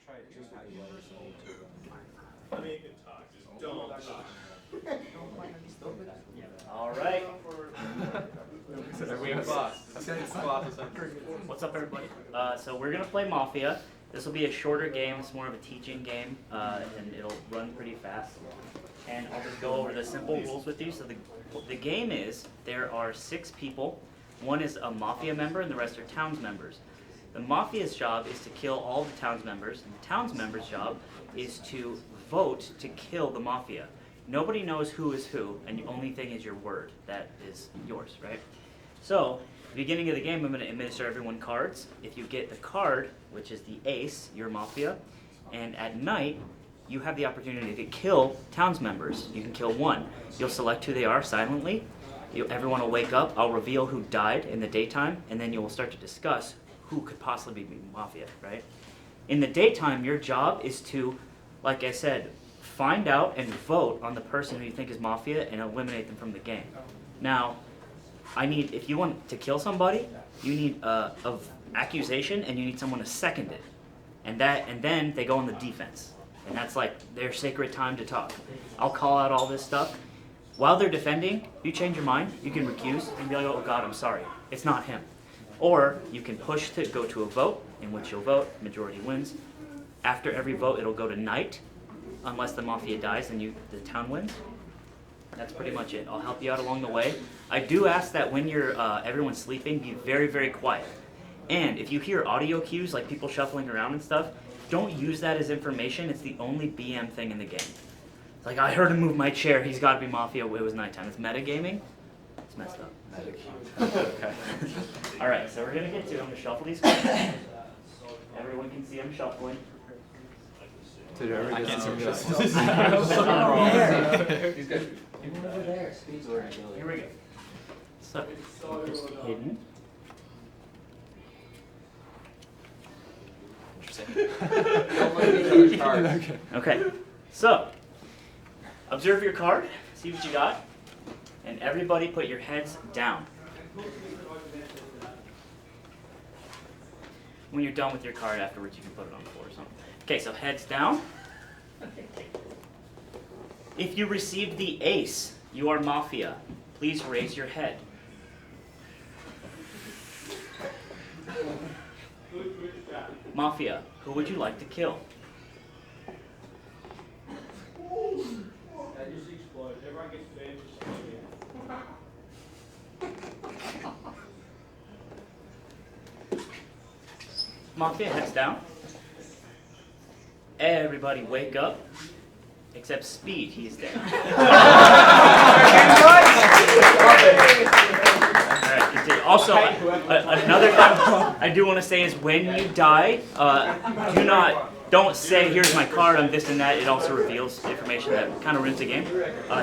I mean, you can talk, just don't talk. All right. What's up, everybody? So we're gonna play Mafia. This will be a shorter game. It's more of a teaching game, and it'll run pretty fast. And I'll just go over the simple rules with you. So the game is there are 6 people. One is a Mafia member, and the rest are towns members. The Mafia's job is to kill all the towns members, and the towns members' job is to vote to kill the Mafia. Nobody knows who is who, and the only thing is your word. That is yours, right? So, at the beginning of the game, I'm going to administer everyone cards. If you get the card, which is the ace, you're Mafia. And at night, you have the opportunity to kill towns members. You can kill one. You'll select who they are silently. Everyone will wake up. I'll reveal who died in the daytime, and then you will start to discuss who could possibly be Mafia, right? In the daytime, your job is to, like I said, find out and vote on the person who you think is Mafia and eliminate them from the game. Now, if you want to kill somebody, you need of accusation and you need someone to second it. And then they go on the defense. And that's like their sacred time to talk. I'll call out all this stuff. While they're defending, if you change your mind, you can recuse and be like, oh God, I'm sorry. It's not him. Or you can push to go to a vote, in which you'll vote, majority wins. After every vote, it'll go to night. Unless the Mafia dies, then the town wins. That's pretty much it. I'll help you out along the way. I do ask that when everyone's sleeping, be very, very quiet. And if you hear audio cues, like people shuffling around and stuff, don't use that as information. It's the only BM thing in the game. It's like, I heard him move my chair. He's got to be Mafia. It was nighttime. It's metagaming. It's messed up. Okay. All right, so we're going to get to it. I'm going to shuffle these cards. Everyone can see I'm shuffling. Dude, I can't see this. Here we go. So, just hidden. Interesting. Okay, so observe your card, see what you got, and everybody put your heads down. When you're done with your card afterwards, you can put it on the floor or something. Okay, so heads down. If you received the ace, you are Mafia. Please raise your head. Mafia, who would you like to kill? That just exploded. Everyone gets banned for Mafia, heads down. Everybody wake up. Except Speed, he's dead. Alright, continue. Also, another thing I do want to say is when you die, don't say, here's my card, I'm this and that. It also reveals information that kind of ruins the game.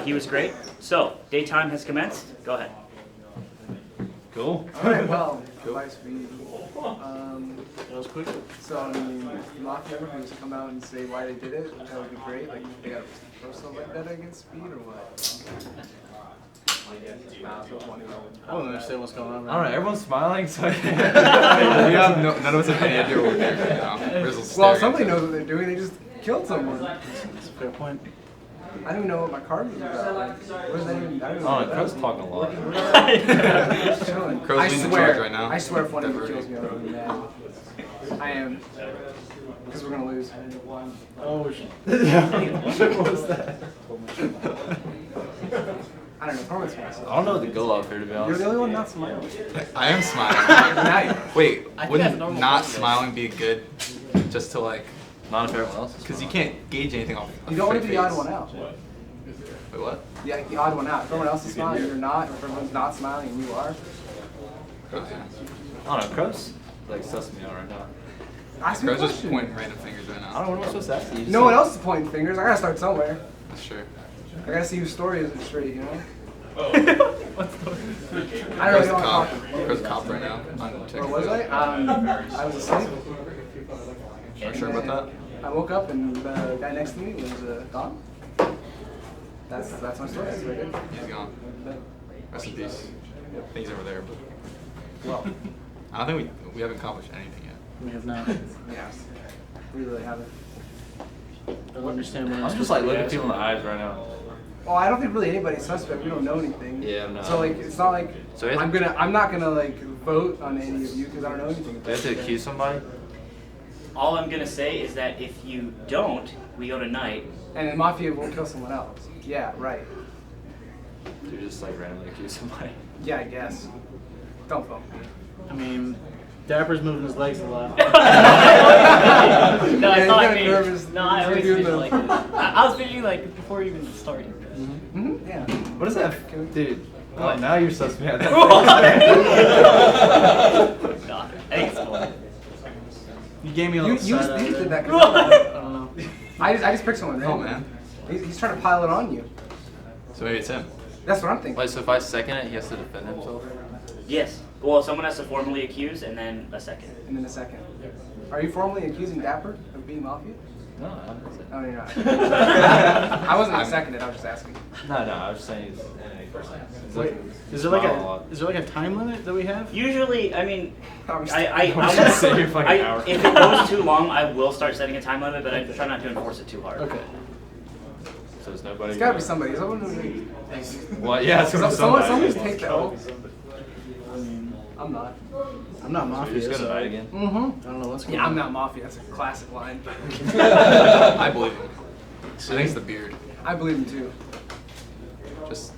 He was great. So, daytime has commenced. Go ahead. Cool. Alright, well, my Speed. That was quick. So, I mean, Mafia can just come out and say why they did it. That would be great. Like, they got a personal vendetta against Speed or what? I don't understand what's going on. All right, everyone's smiling, so we have none of us have any idea what we're doing right now. Well, somebody knows what they're doing. They just killed someone. That's a fair point. I don't even know what my card was about. Like, what does that even? I don't know. Oh, Crow's talking a lot. I leading the swear, charge right now. I swear, if one of you kills me, I'm gonna be mad. I am, because we're gonna lose. Oh shit. What was that? I don't know. Performance wise. I don't know what to go off here, to be You're honest. the only one not smiling. I am smiling. Now you are. Wait, I think wouldn't that's normal not process. smiling be good just to like, Not if everyone else is because you smiling. can't gauge anything off You don't want to fake be the odd face. one out. Wait, what? Yeah, the odd one out. If everyone else is smiling, you're not. If everyone's not smiling and you are, Oh, yeah. I don't know, Crow's like sussing me out right now. ask me a Crow's just question. pointing random fingers right I now. don't know what I'm supposed to ask you. No one else is pointing fingers. I gotta start somewhere. That's true. I gotta see whose story isn't straight, you know? What's the I don't really Crow's a know cop. what Crow's a cop right now. I'm checking. was I? I was asleep. Are you sure about that? I woke up and the guy next to me was gone. That's my story. That's very good. He's gone. Rest in peace. I think he's over there, but Well, I don't think we haven't accomplished anything yet. We have not. yes. We really haven't. I don't understand what I'm just like looking people in the eyes right now. Well, I don't think really anybody's suspect. We don't know anything. Yeah, no. So like, it's not like So we have I'm not gonna like vote on any of you because I don't know anything. we have to accuse somebody? All I'm gonna say is that if you don't, we go to night. And then Mafia will kill someone else. Yeah, right. You just like randomly accuse somebody. Yeah, I guess. Don't vote me. I mean, Dapper's moving his legs a lot. No, Yeah, it's he's not kinda me. nervous. No, I He's always doing feel the- like this. I was thinking like before you even started. Mm-hmm. Yeah. What is that, dude? Oh, now you're suspect. No, I think it's cool. You gave me a You little just side eye did there. that. I 'Cause don't know. I just picked someone Oh random. man. He's trying to pile it on you. So maybe it's him. That's what I'm thinking. Wait, so if I second it, he has to defend himself? Yes. Well, someone has to formally accuse, and then a second. And then a second. Are you formally accusing Dapper of being Mafia? No, I didn't say. Oh, you're not. I wasn't gonna second it. I was just asking. No, I was just saying he's Wait, is there like a time limit that we have? Usually, I mean, Obviously. I Don't just sit here for like an hour. if it goes too long, I will start setting a time limit, but I try not to enforce it too hard. Okay. So there's nobody. It's gotta be somebody. Someone who. Well, yeah, it's gonna be somebody. Someone's take that. Oh, I mean, I'm not. I'm not So Mafia, you're just gonna so night again? Mm-hmm. I don't know what's going Yeah, on. I'm not Mafia. That's a classic line. I believe him. I think it's the beard. I believe him too. Just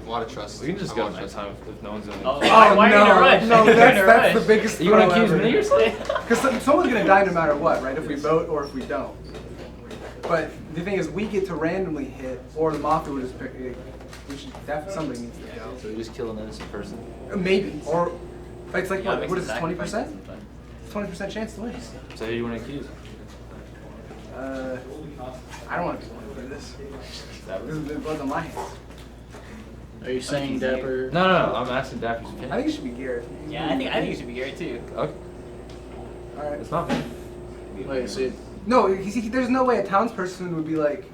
a lot of trust. We can just A go lot of nighttime if no one's in Oh, it. why are you in a rush? No, You're in that's a the rush. biggest. You wanna accuse me or something? Because someone's gonna die no matter what, right? If we vote or if we don't. But the thing is, we get to randomly hit, or the Mafia would just pick. We should definitely somebody needs to go. So we just kill an innocent person. Maybe, or it's like Yeah, what is it? makes 20%? 20% chance to win. So who do you want to accuse? I don't want to do this. This is blood on my hands. Are you saying Dapper? No, I'm asking Daffy's opinion. I think it should be Garrett. Yeah, I think it should be Garrett too. Okay, All right. it's not me. Wait, so No, there's no way a townsperson would be like,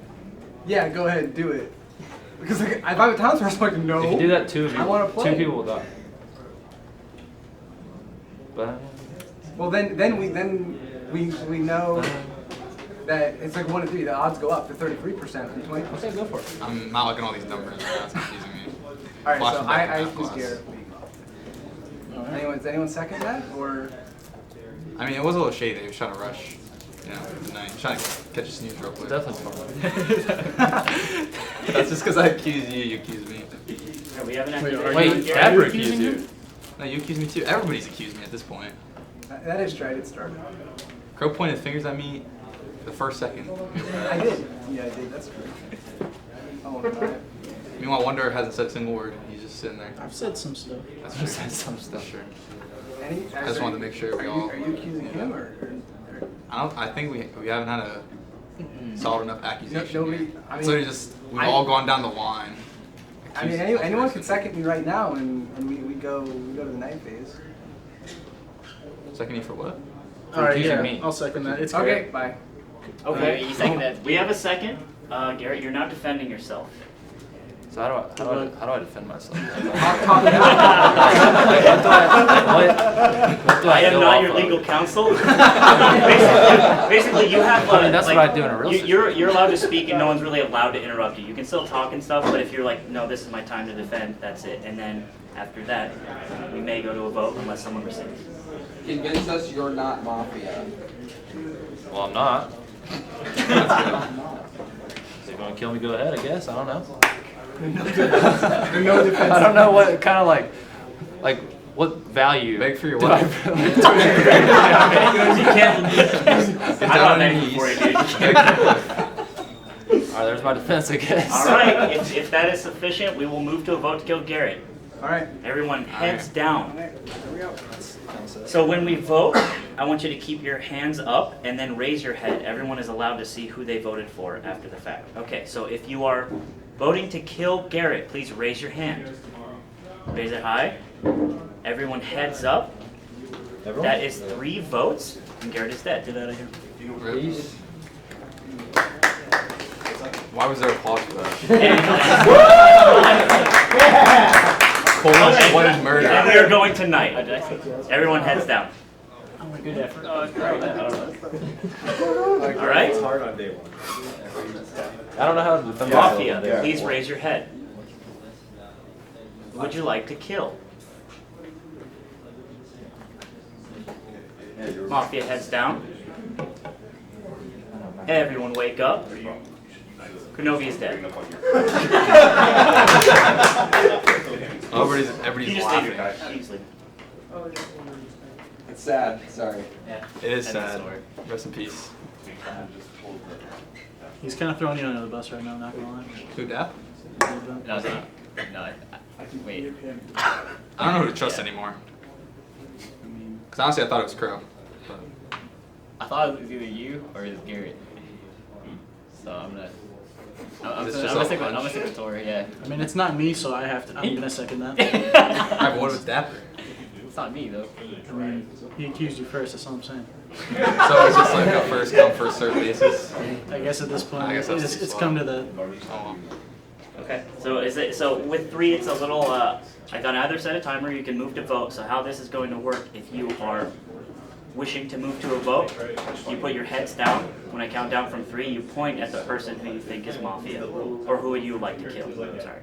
yeah, go ahead and do it. Because like, if I'm a townsperson, I'm like, no. If you do that, two wanna play. people will die. But Well, then we know that it's like 1 to 3. The odds go up to 33% from 20%. okay, go for it. I'm not looking at all these numbers. That's confusing me. All right, so Flashing back I to math was class. Garrett. Anyone second that or? I mean, it was a little shady. He was trying to rush. You know, tonight. Trying to catch a snooze real quick. Definitely fun. That's just because I accuse you, you accuse me. Okay, we haven't Wait, activated. are Wait, you Dapper accusing accused you. him? No, you accuse me too. Everybody's accused me at this point. That is true. I did start. Crow pointed fingers at me the first second. I did. Yeah, I did. That's true. I won't deny it. Meanwhile, Wonder hasn't said a single word. He's just sitting there. I've said some stuff. That's true. Said some stuff. Sure. I just wanted to make sure we all- Are you accusing him or? I think we haven't had a solid enough accusation. nobody- yet. I It's mean, literally just we've all gone down the line. I mean, Accused anyone person. could second me right now, and we go to the night phase. Second you for what? All right, accusing yeah, me. I'll second that. It's Okay, Garrett. bye. Okay, You second that. we have a second. Garrett, you're now defending yourself. So how do I defend myself? Talk What do I am go not off your of? legal counsel. basically, you have. I mean, that's what I do in a real You're allowed to speak, and no one's really allowed to interrupt you. You can still talk and stuff, but if you're like, no, this is my time to defend, that's it. And then after that, we may go to a vote unless someone rescinds. Convince us you're not Mafia. Well, I'm not. If you want to kill me, go ahead. I guess I don't know. no defense. I don't know what kind of like what value. Beg for your do life. I really- You can't. I don't have anything for you, dude. All right, there's my defense, I guess. All right, if that is sufficient, we will move to a vote to kill Garrett. All right. Everyone, heads All down. right. Here we go. So when we vote, I want you to keep your hands up and then raise your head. Everyone is allowed to see who they voted for after the fact. Okay, so if you are voting to kill Garrett, please raise your hand. Raise it high. Everyone heads up. That is 3 votes, and Garrett is dead. Get out of here. Really? Why was there applause for that? Cold-blooded And we murder. are going tonight. Everyone heads down. Good effort. Oh, it's great. I don't know. All right. It's hard on day one. I don't know how to defend Mafia, please raise your head. Who would you like to kill? Mafia heads down. Everyone wake up. Kenobi is dead. Everybody's You just leave your laughing. card. You just leave. It's sad. Sorry. Yeah. It is End of sad. story. Rest in peace. He's kind of throwing you under the bus right now, not gonna lie. Who Dap? No, it's not. No, wait. I don't know who to trust anymore. Cause honestly, I thought it was Crow. But I thought it was either you or it was Garrett. So I'm gonna. I'm It's gonna just stick a with hunch. Tori, yeah. I mean, it's not me, so I'm gonna second that. Alright, but what was Dapper? It's not me though. I mean, he accused you first. That's all I'm saying. So it's just like a first come, first served basis. I guess at this point, I guess that's it's, too it's slow. come to that. Oh, Okay. So with 3, it's a little. Like on either side of timer, you can move to vote. So how this is going to work? If you are wishing to move to a vote, you put your heads down. When I count down from 3, you point at the person who you think is Mafia, or who would you like to kill. I'm sorry.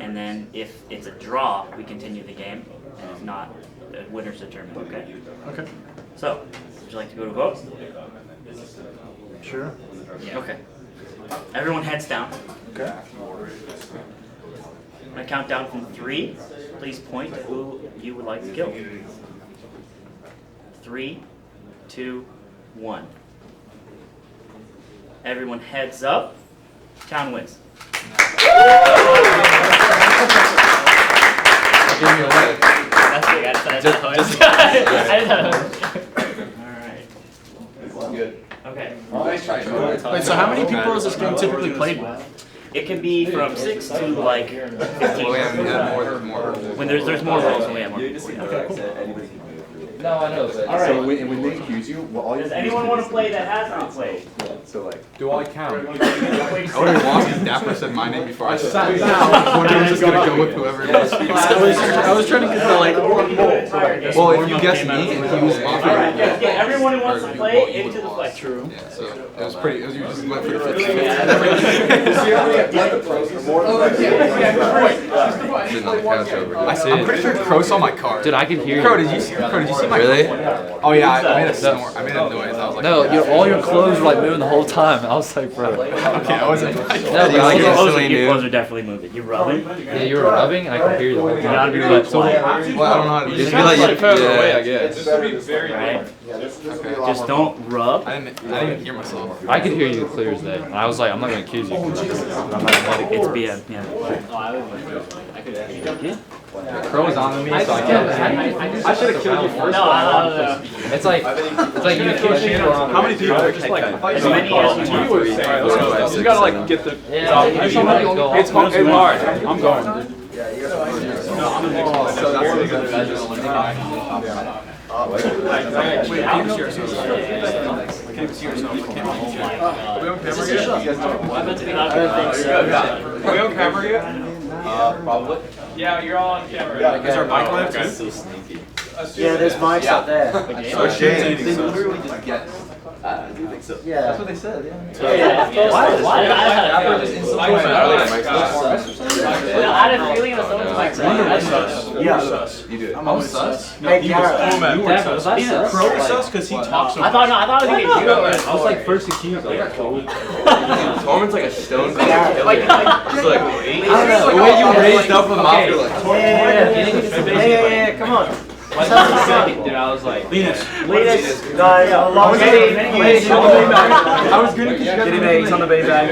And then if it's a draw, we continue the game, and if not, the winner's determined. Okay. Okay. So, would you like to go to vote? Sure. Okay. Everyone heads down. Okay. When I count down from 3, please point to who you would like to kill. 3, 2, 1. Everyone heads up. Town wins. give me a leg. That's big. I just Alright. Good. Okay. Nice try, Sean. Wait, so how many people is this game typically played with? It can be from 6 to like 15. Well, we haven't had more. When there's more rolls when we have more people. No, I know, but Alright. so when they accuse you, well, all you Does have to do anyone is want to play that has not played? So like, Do I count? I would have lost because Dapper said my name before I said it. One of them was just gonna go with whoever it is. I was trying to get the like. Well, if you guessed me and he was Mafia, Alright, get everyone who wants to or play you into the would've flex. lost. True. Yeah, so it was pretty. You just went for the So 50. you only have let the pros for more than Sitting on the couch over here. I'm pretty sure Crow saw my card. Dude, I can hear Crow, you. did you see my Really? card? Oh yeah, I made a snort. I made a noise. I was like, No, all your clothes were like moving the whole time. I was like, bro. okay, I wasn't. No, but You like your your Clothes, silly your clothes noob. are definitely moving. You rubbing? Yeah, you were rubbing. I could hear you the whole You gotta time. be really quiet. Well, I don't know how to do Just that. be like, Like further away, I yeah. guess. Right? Just don't rub. I didn't even hear myself. I could hear you clear as day. And I was like, I'm not gonna accuse you. 'cause I'm not gonna let it It's go. BM, yeah. I could. Crow was on to me, so I can't. I should have killed you first. No. It's like you accuse me. How many people are just like, As many as you want. you gotta like get the. Yeah, It's hard. I'm going. Are we on camera yet? Probably. Yeah, you're all on camera. Is our mic live Okay. too? Yeah, there's mics up there. So Shane. they literally just guessed. Do you think so? Yeah. That's what they said. Yeah. Why? Dapper just instantly I went, said, "Oh, like, Mike's I had a feeling that someone was like, Yeah. You did. I'm always sus. Hey, Garrett. Crow was sus because he talks so I thought it was gonna be you. I was like first accused. Like, Torment's like a stone cold Yeah. killer. It's like, I don't know. the way you raised up the mafia, like, Yeah, come on. dude, I was like, Linus, guys, I was gonna get him eggs on the bay bag.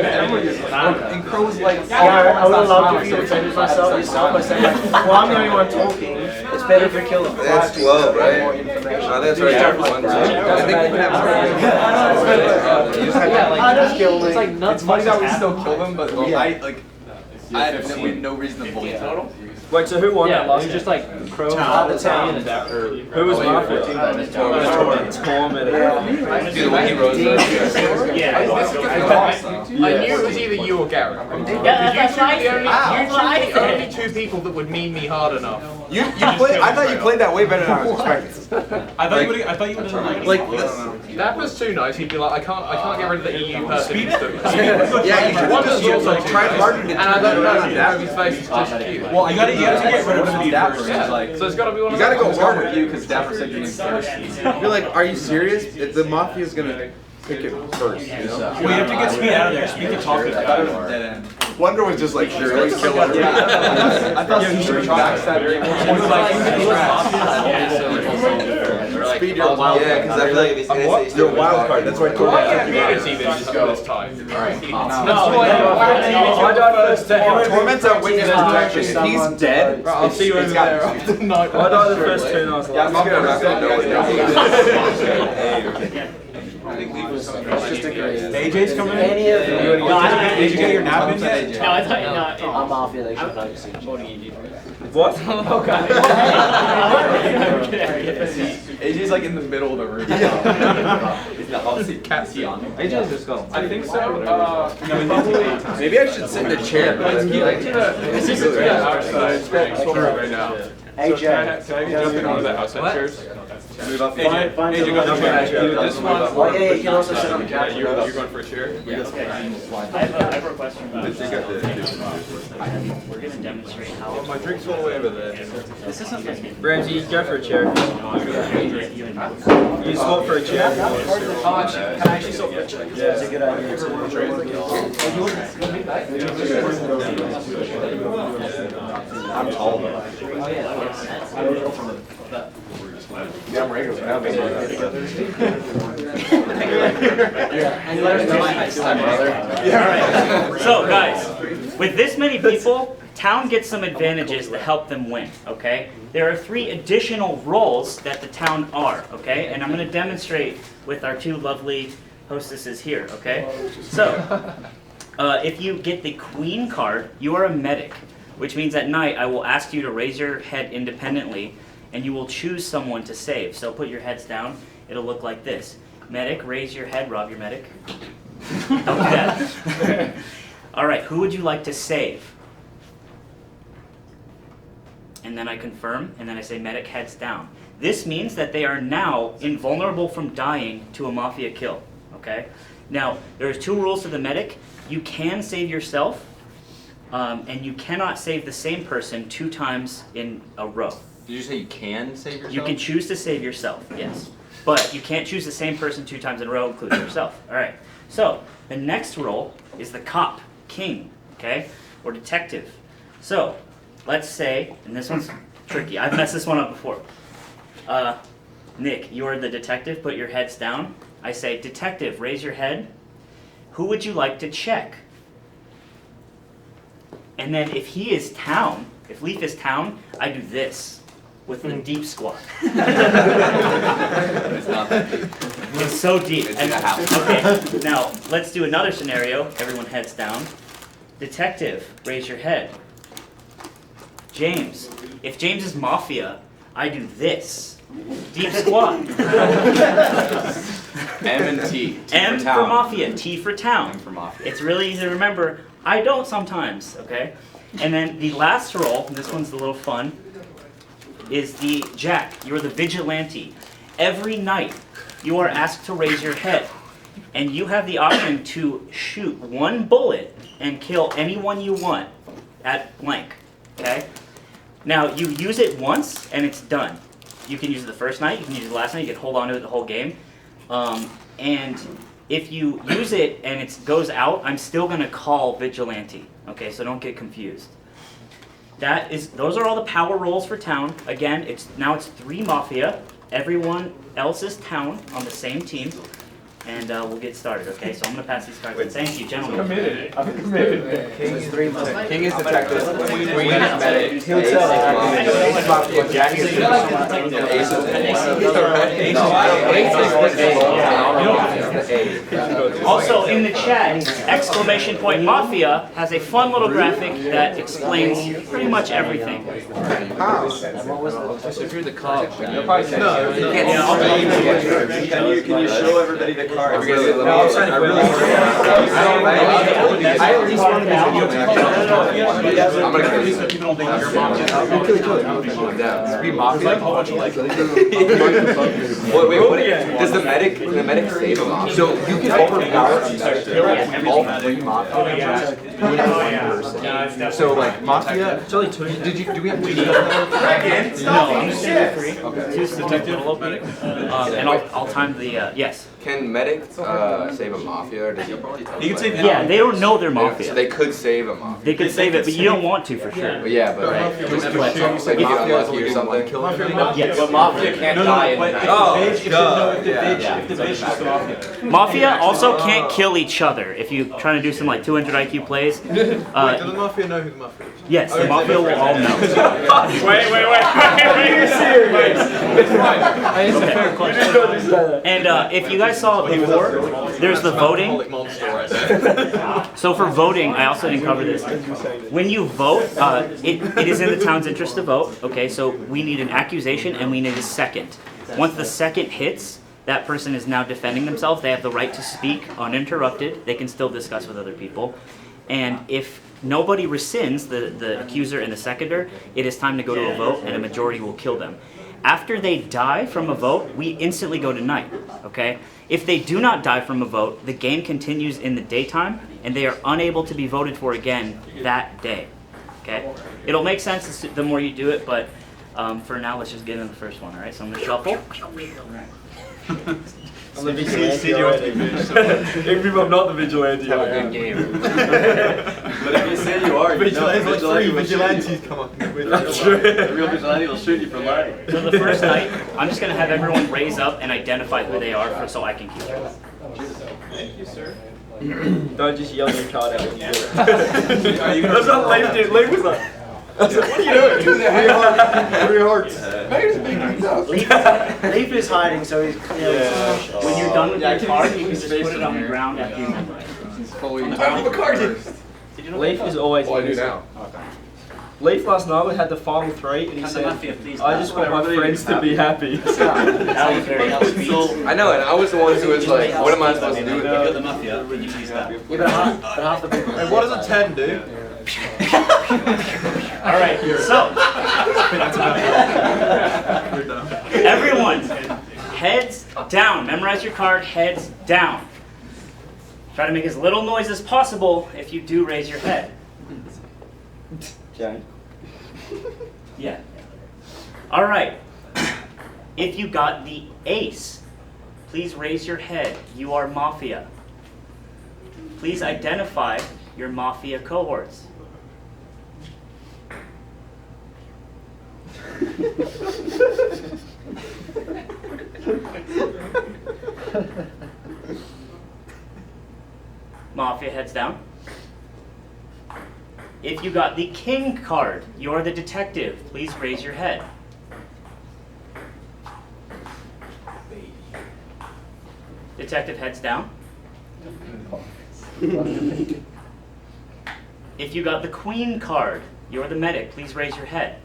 And Crow was like, Yeah, I would love for you to defend yourself by saying, well, I'm the only one talking. It's better if we kill them. that's 12, right? No, I think that's right after one. I think we can have I just kill me. it's like nuts. It's funny that we still kill them, but I had no reason to bully them. Wait, so who won that Yeah, it last was just game? like Crow, Town. Italian, and Dapper. Who was Mafia? Torment. Dude, the way he rose up. Yeah. I knew it was either you or Garrett. Yeah, that's what I You're said. the only two people that would meme me hard enough. You played. I thought you played that way better than I was expecting. I thought you would have Like Dapper's too nice. He'd be like, I can't get rid of the EU person instantly. Yeah, you should One just is also try too harder nice. to And I don't know. His face is just cute. Well, you gotta get rid of speed first. Yeah. So it's got to be one You of gotta those. go harder you because Dapper said you need first. You're like, are you serious? The Mafia's gonna pick it first, you know? Well, you have to get speed out of there. Speed can talk with that. Dead end. Wonder was just like, sure, let's kill everyone. I thought you should backstab Speed your wild card. Yeah, because I feel like it's You're a wild card. That's why I told Why you. can't Venus even just go this time? I died first to him. Torment's on witness protection. If he's dead, I'll see you over there. I died the first two and I was Yeah, I'm like, just gonna wrap AJ's coming in. Any of them. No, I don't Did you get your nap in yet? No, I thought no. I'm Mafia, they should probably see. what? Oh god. AJ's like in the middle of the room. He's not obviously cat's on. AJ's just go. I think so. Maybe I should sit in a chair. This is outside. Sure, right now. AJ. Can I jump in one of the outside chairs? Move up. AJ, go this one. Oh yeah, you can also sit on the couch. You're going for a chair? I have a request from We're gonna demonstrate how My drink's all the way over there. this isn't Ramsey, you go for a chair. You swap for a chair. Oh, actually, can I actually swap for a chair? That's a good idea. I'm tall though. Oh yeah. Yeah, I'm regular. And let us know next time, brother. So guys, with this many people, town gets some advantages to help them win, okay? There are 3 additional roles that the town are, okay? And I'm gonna demonstrate with our 2 lovely hostesses here, okay? So, if you get the Queen card, you are a medic, which means at night I will ask you to raise your head independently and you will choose someone to save. So put your heads down, it'll look like this. Medic, raise your head, Rob, your medic. Don't do that. All right, who would you like to save? And then I confirm, and then I say medic heads down. This means that they are now invulnerable from dying to a Mafia kill, okay? Now, there's 2 rules to the medic. You can save yourself, and you cannot save the same person 2 times in a row. Did you say you can save yourself? You can choose to save yourself, yes. But you can't choose the same person 2 times in a row, including yourself. All right. So the next role is the cop, king, okay, or detective. So let's say, and this one's tricky. I've messed this one up before. Nick, you're the detective. Put your heads down. I say, detective, raise your head. Who would you like to check? And then if he is town, if Leaf is town, I do this. With the deep squat. It's not that deep. It's so deep. It's And- in a house. okay, now let's do another scenario. Everyone heads down. Detective, raise your head. James, if James is Mafia, I do this. Deep squat. M and T. M for town. Mafia, T for town. M for Mafia. It's really easy to remember. I don't sometimes, okay? And then the last role, and this one's a little fun, is the Jack. You're the vigilante. Every night, you are asked to raise your head, and you have the option to shoot 1 bullet and kill anyone you want at blank, okay? Now, you use it once, and it's done. You can use it the first night, you can use it the last night, you can hold on to it the whole game. And if you use it and it goes out, I'm still gonna call vigilante, okay? So don't get confused. Those are all the power roles for town. Again, it's 3 Mafia. Everyone else is town on the same team. And we'll get started, okay? So I'm going to pass these cards. Thank you, gentlemen. I'm committed. King is detective. Queen is medic. He'll tell you. Jack is ace of Also in the chat, exclamation point Mafia has a fun little graphic that explains pretty much everything. So if you're the cop, They'll probably say Can you show everybody the card? I at least want to I'm gonna kill you. People don't think you're Mafia. Speed Mafia? Wait, does the medic save a Mafia? So you can overpower all three Mafia. So like Mafia. Do we have to do that? No, I'm just gonna do 3. Okay. 2's detective, and I'll time the yes. Can medic save a Mafia? Or does he can save Yeah, they don't know they're So Mafia. they could save a Mafia. They could save it, but you don't want to for sure. But yeah, but like you get unlucky or something. Yes. But Mafia can't die in the night. Mafia also can't kill each other if you're trying to do some like 200 IQ plays. Does the Mafia know who the Mafia is? Yes, the Mafia will all know. Wait. You're serious? It's a fair question. And if you guys saw it before, there's the voting. So for voting, I also didn't cover this. When you vote, it is in the town's interest to vote. Okay, so we need an accusation and we need a second. Once the second hits, that person is now defending themselves. They have the right to speak uninterrupted. They can still discuss with other people. And if nobody rescinds, the accuser and the seconder, it is time to go to a vote and a majority will kill them. After they die from a vote, we instantly go to night, okay? If they do not die from a vote, the game continues in the daytime and they are unable to be voted for again that day, okay? It'll make sense the more you do it, but for now, let's just get into the first one, all right? So I'm gonna shuffle. I'm the vigilante already. Even if I'm not the vigilante, Have a good game. But if you say you are, vigilantes come on. That's true. The real vigilante will shoot you for lying. So the first night, I'm just gonna have everyone raise up and identify who they are so I can keep track. Thank you, sir. Don't just yell your card out when you do it. That's what Leif did. Leif was like, what are you doing? Three hearts. Leaf is hiding, so he's. When you're done with your card, you can just put it on the ground after you Leif is always. Well, I do now. Leif last night we had the final 3 and he said, I just want my friends to be happy. That was very helpful. I know, and I was the one who was like, what am I supposed to do with that? the Mafia, would you use that? Yeah, but half the people. And what does a 10 do? Alright, so. Everyone, heads down. Memorize your card, heads down. Try to make as little noise as possible if you do raise your head. John. Yeah. Alright. If you got the ace, please raise your head. You are Mafia. Please identify your Mafia cohorts. Mafia heads down. If you got the king card, you're the detective. Please raise your head. Detective heads down. If you got the queen card, you're the medic. Please raise your head.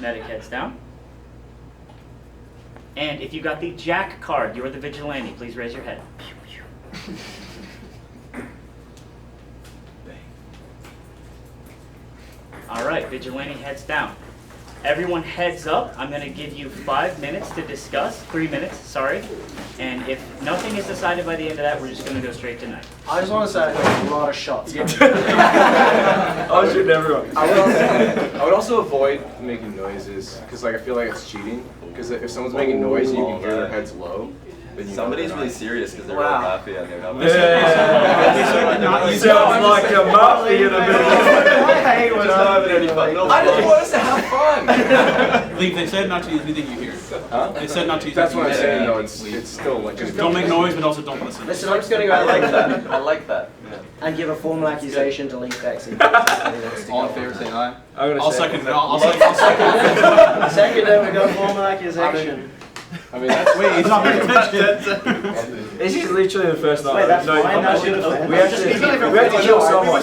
Medic heads down. And if you got the jack card, you're the vigilante. Please raise your head. All right, vigilante heads down. Everyone heads up. I'm going to give you 5 minutes to discuss. 3 minutes, sorry. And if nothing is decided by the end of that, we're just going to go straight to night. I just want to say I got a lot of shots. I was shooting everyone. I would also avoid making noises because like I feel like it's cheating. Because if someone's making noise and you can hear their heads low, then you Somebody's know really serious because they're Wow. real Mafia and they're not. You sound like a Mafia in the middle. I hate when I just want us to have fun. Leave, they said not to use anything you hear. Huh? They said not to use That's what I'm anything you saying hear. though. It's still like Don't make noise, but also don't listen. Listen, I'm just going to go I out like that. I like that. and give a formal accusation to Leaf Dexy. all in favor saying aye. I'm gonna I'll say second it. I'll second. Second, then we got a formal accusation. I mean, that's Wait, he's not paying attention. This is literally the first night. Wait, that's fine. That's we just have to kill someone.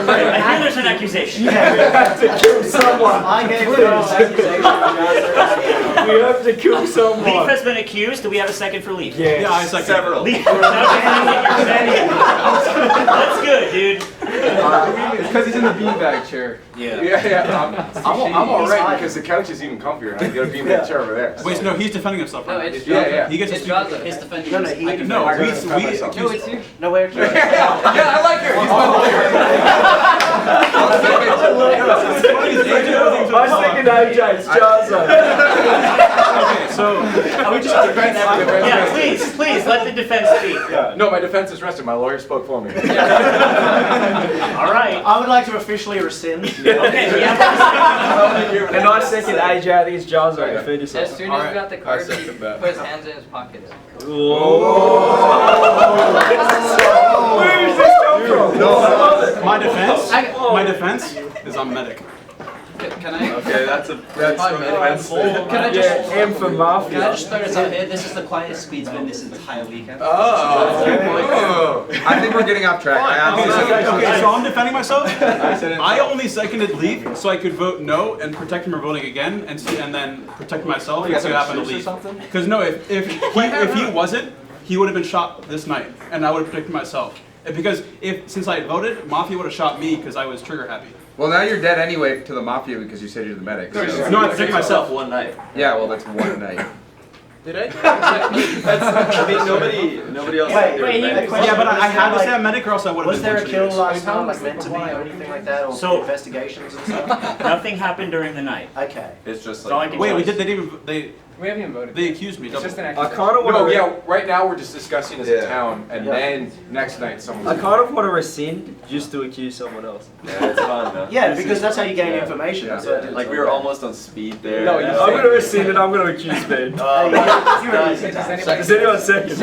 I hear there's an accusation. We have to kill someone. I gave you an accusation. We have to kill Leaf someone. has been accused. Do we have a second for Leaf? Yes. Yeah, I second. Several. Leaf, you're That's good, dude. It's because he's in the beanbag chair. Yeah. I'm alright because the couch is even comfier. I get a beanbag chair over there. Wait, no, he's defending himself. No, Right? it's Yeah. He gets to It's speak. Joseph. His defending. No, he No, we accused. No, it's you. No, we're Yeah, I like her. He's my lawyer. My second AJ is Jaza. Okay, so Are we just defending everything? Yeah, please, let the defense speak. No, my defense is rested. My lawyer spoke for me. All right. I would like to officially rescind. Okay, yeah. And I second AJ, I think it's Jaza. Defend As yourself. soon as he got the card, he second that. put his hands in his pockets. Where does this come from? my defense is I'm medic. Can I? Okay, that's offensive. Can I just? Yeah, M for Mafia. Can I just throw this out here? This is the quietest Speed's been this entire weekend. Oh. I think we're getting off track. Okay, so I'm defending myself. I I only seconded Leaf so I could vote no and protect him from voting again, and then protect myself and see what happened to Leaf. Because no, if he wasn't, he would have been shot this night, and I would have protected myself. Because since I had voted, Mafia would have shot me because I was trigger happy. Well, now you're dead anyway to the Mafia because you said you're the medic. So. No, I protect myself. one night. Yeah, well, that's one night. Did I? I mean, nobody else. Wait, did wait, their medic. Yeah, but I had to say I'm medic or else I would have Was been there a kill punched. last time, like meant to be, or anything like that, or So- investigations and stuff? Nothing happened during the night. Okay. It's just So I like. can Wait, tell we you. did. We haven't even voted. They accused me. It's Double. just an I accusation. kind of want No, to. yeah. Right now we're just discussing as a Yeah. town, and Yeah. then next night someone's. I kind of want to rescind just to accuse someone else. Yeah, it's fun, man. Yeah, because that's how you gain Yeah. information. Yeah. That's what I did. Like we were almost on speed there. No, you I'm going to rescind and I'm going to accuse Ben. Does anyone second?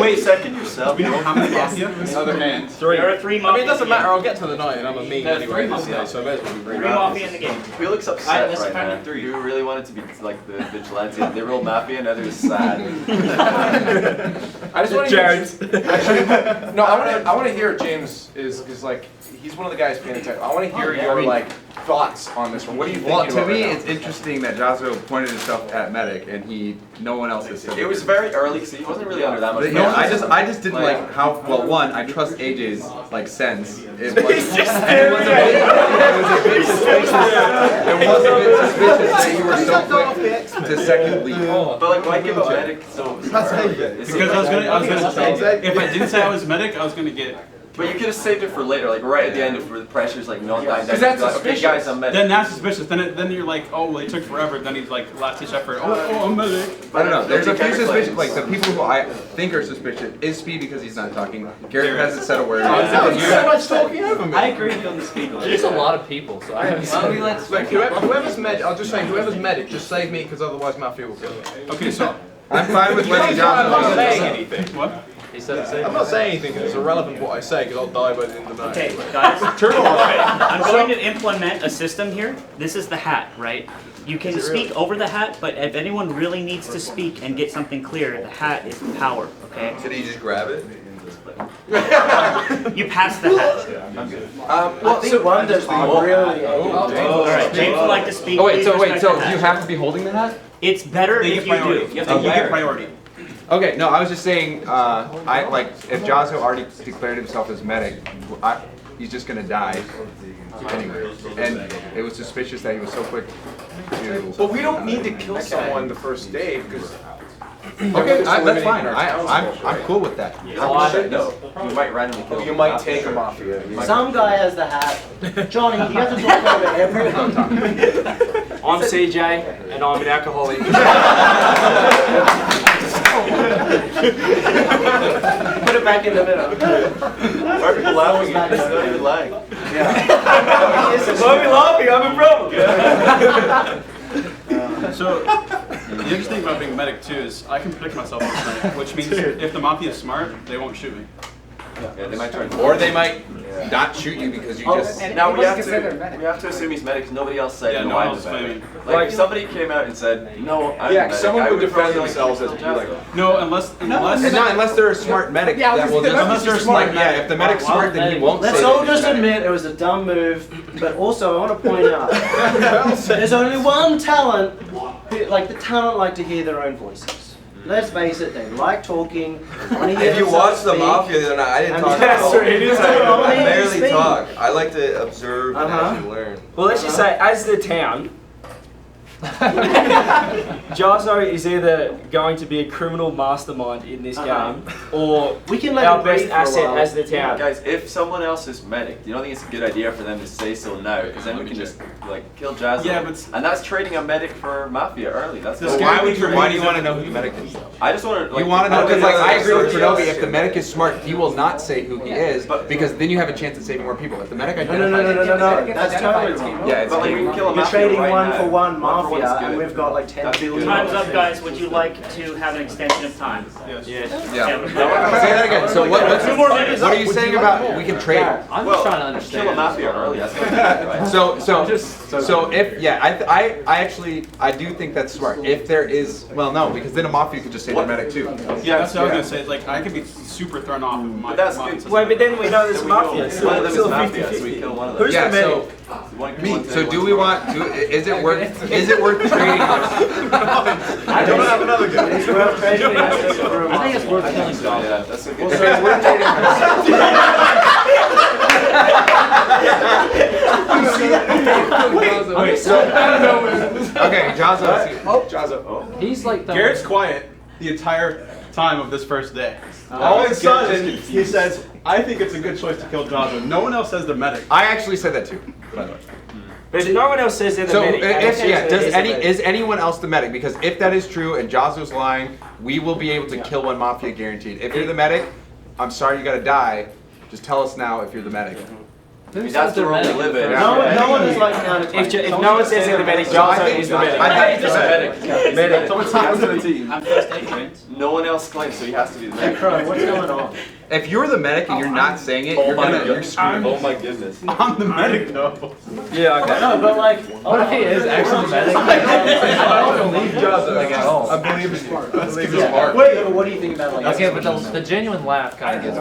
Wait, second yourself. we know how many Mafia? Other hand. There are three Mafia. I'll get to the night, and I'm a meme anyway. So I may as well be Three Mafia in the game. Felix Alright, upset let's right find now. three. You really wanted to be like the vigilante. They rolled Mafia and others sad. I just want to Jared. Actually, no, I want to hear James is like he's one of the guys paying attention. I want to hear your like thoughts on this one. What do you think? Well, to me, it's interesting that Jazo pointed himself at medic, and no one else has said It was very early, so he wasn't really under that much. But yeah, I just didn't like how. Well, one, I trust AJ's like sense. It was a bit suspicious. It was a bit suspicious that you were so quick to second lead. But like, why give a medic so? Because I was gonna say, if I didn't say I was medic, I was gonna get. But you could have saved it for later, like right at the end, if the pressure's like no, dying. Because that's like, okay, suspicious. guys, I'm medic. Then that's suspicious. Then you're like, oh, well, it took forever. Then he's like, last ditch effort. Oh, I'm medic. I don't know. There's a few Character suspicious, claims. like the people who I think are suspicious is Speed because he's not talking. Garrett hasn't said a word. I agree on the Speed one. There's a lot of people, so I have. Well, we let. Like whoever's medic, I'll just say whoever's medic, just save me because otherwise Mafia will kill me. Okay, so I'm fine with letting I'm not Jazo. saying anything. what? He said the same. I'm not saying anything because it's irrelevant what I say because I'll die by the end of the night. Okay, guys. I'm going to implement a system here. This is the hat, right? You can speak over the hat, but if anyone really needs to speak and get something clear, the hat is power, okay? Did he just grab it? You pass the hat. I think one does really. Alright, James would like to speak. Oh wait, Please so respect do the hat. you have to be holding the hat? It's better They if get you priority. do. You get priority. Okay, no, I was just saying, I like if Jazo already declared himself as medic, he's just gonna die anyway. And it was suspicious that he was so quick to. But we don't need to kill someone the first day because. Okay, that's fine. I'm cool with that. No, you might randomly kill. You might take a Mafia. You might- Some guy has the hat. Johnny, you have to talk over everyone. I'm CJ and I'm an alcoholic. Put it back in the middle. Why are people laughing at this? It's not even lying. Why are we laughing? I'm in problem. So the interesting thing about being medic too is I can protect myself all the time, which means if the Mafia is smart, they won't shoot me. Yeah, they might try. Or they might not shoot you because you just. Now we have to assume he's medic because nobody else said Yeah, no, no one I'm else the medic. claiming. Like if somebody came out and said no, I'm the medic, someone I would defend probably, themselves as kill like. Jazzo. No, unless And not unless they're a smart medic that will just. Unless they're a smart medic. If the medic's smart, then he won't Let's say all that he's just medic. admit it was a dumb move, but also I want to point out there's only one talent, like the talent like to hear their own voices. Let's face it, they like talking. If you watch the Mafia the other night, I didn't talk. That's right, it is. I barely talk. I like to observe and actually learn. Well, let's just say, as the town, Jazzo is either going to be a criminal mastermind in this game, or we can let our him best breathe for a asset while. as the town. Guys, if someone else is medic, do you don't think it's a good idea for them to say so now? Because then we can just like kill Jazzo. Yeah, but and that's trading a medic for Mafia early. That's Well, why do you want to know who the medic is? I just want to. You want to know because, like, I agree with Tronobi. If the medic is smart, he will not say who he is, because then you have a chance at saving more people. If the medic identifies, No. That's totally wrong. yeah, it's But like, we can kill a You're Mafia trading right one now. for one One for one is Mafia, good. and we've got like 10 That's billion. good. Time's up, guys. Would you like to have an extension of time? yes. yeah. Say that again. So what are you saying about we can trade? I'm Well, just trying to understand. Kill a Mafia early. That's what right? So if I do think that's smart. If there is, well, no, because then a mafia could just say they're medic too. Yeah, that's what I was gonna say. Like, I could be super thrown off if my But that's mom good. says Wait, but then we know there's Then we know Mafia. one of them is Still Mafia, 50-50. so we kill one of them. Who's Yeah. the medic? So do we want? Is it worth trading? I don't have another guy. It's worth trading. I think it's worth killing Jazzo. Yeah, that's a good. If it's worth trading. Okay, Jazzo. Oh, Jazzo. He's like the. Garrett's quiet the entire time of this first day. All of a sudden, he says, "I think it's a good choice to kill Jazzo." No one else says the medic. I actually said that too, by the way. But no one else says they're the So medic. is anyone else the medic? Because if that is true and Jazzo's lying, we will be able to kill one mafia guaranteed. If you're the medic, I'm sorry you gotta die. Just tell us now if you're the medic. Who That's says the they're world we medic? live in. No one is like If no one says they're the medic, Jazzo is the medic. I think He's a medic. Medic. So what's happening to the team? I'm first agent. No one else claims, so he has to be the medic. Crow, what's going on? If you're the medic and you're not saying it, you're screwed. Oh my goodness. I'm the medic though. Yeah, okay. No, but like, What if he is actually the medic? I don't believe Jazzo like at all. I believe in you. I believe he's smart. wait, but what do you think about like? Okay, but the genuine laugh kind of gets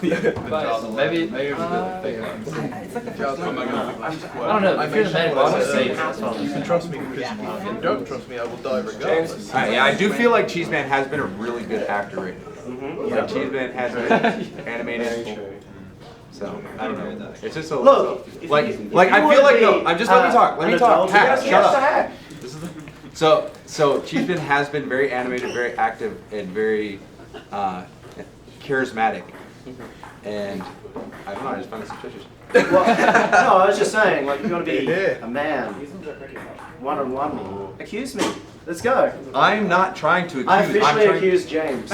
me. Maybe it was the fake laugh. I don't know. If you're the medic, what's safe? That's what I'm saying. Trust me, because if you don't trust me, I will die regardless. Yeah, I do feel like Cheeseman has been a really good actor right now. Like Cheeseman has been animated. So I don't know. It's just a Look, like if I you feel wanna like be, no. I'm just let me talk. Let an me talk. adult, Hat, yes, shut up. This is so Cheeseman has been very animated, very active, and very charismatic. And I don't know. I just find it suspicious. Well, no, I was just saying, like, if you want to be a man, one-on-one me, accuse me. Let's go. I'm not trying to accuse. I officially accuse James.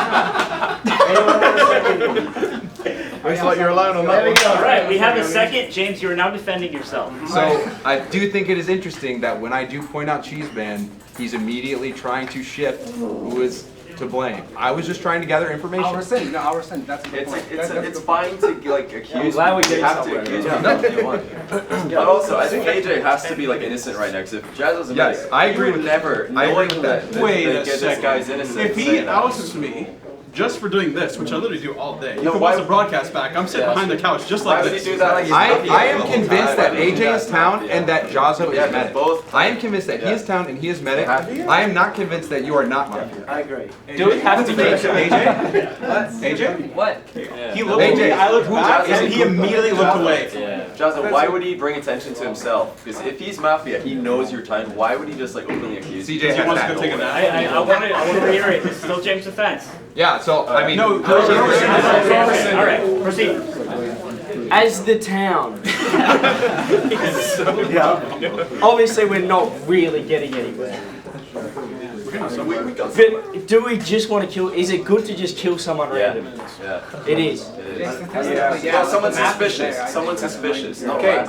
Anyone want a second? Looks like you're alone on that There we one. go. All right, we have a second. James, you are now defending yourself. So I do think it is interesting that when I do point out Cheeseman, he's immediately trying to shift who is to blame. I was just trying to gather information. I'll rescind. No, I'll rescind. That's a good point. It's fine to like accuse. glad we you did have to somewhere. accuse Yeah. him. But also, I think AJ has to be like innocent right now. Because if Jazzo's a Yes, medic, I agree you would with never I agree knowing with that. that. Wait a this second. guy's innocent. If he saying that. outs me just for doing this, which I literally do all day, you No, can why- watch the broadcast back. I'm sitting behind the couch just Why like would he this. do that? Like he's I Mafia am the whole convinced time? that Why would he do AJ that? is town and that Jazzo Yeah, is medic. both. I am convinced that he is town and he is medic. I am not convinced that you are not Mafia. I agree. Do we have to be AJ? AJ? What? He looked at me, I looked back, and he immediately looked away. Jazzo, why would he bring attention to himself? Because if he's Mafia, he knows your time. Why would he just like openly accuse you? CJ He has wants to that. go take a nap. I want to reiterate. This is still James' defense. Yeah, so I mean, No, Okay, all right, proceed. As the town. Yeah. Obviously, we're not really getting anywhere. But do we just want to kill? Is it good to just kill someone random? Yeah. It is. Well, someone's suspicious. Someone's suspicious. okay,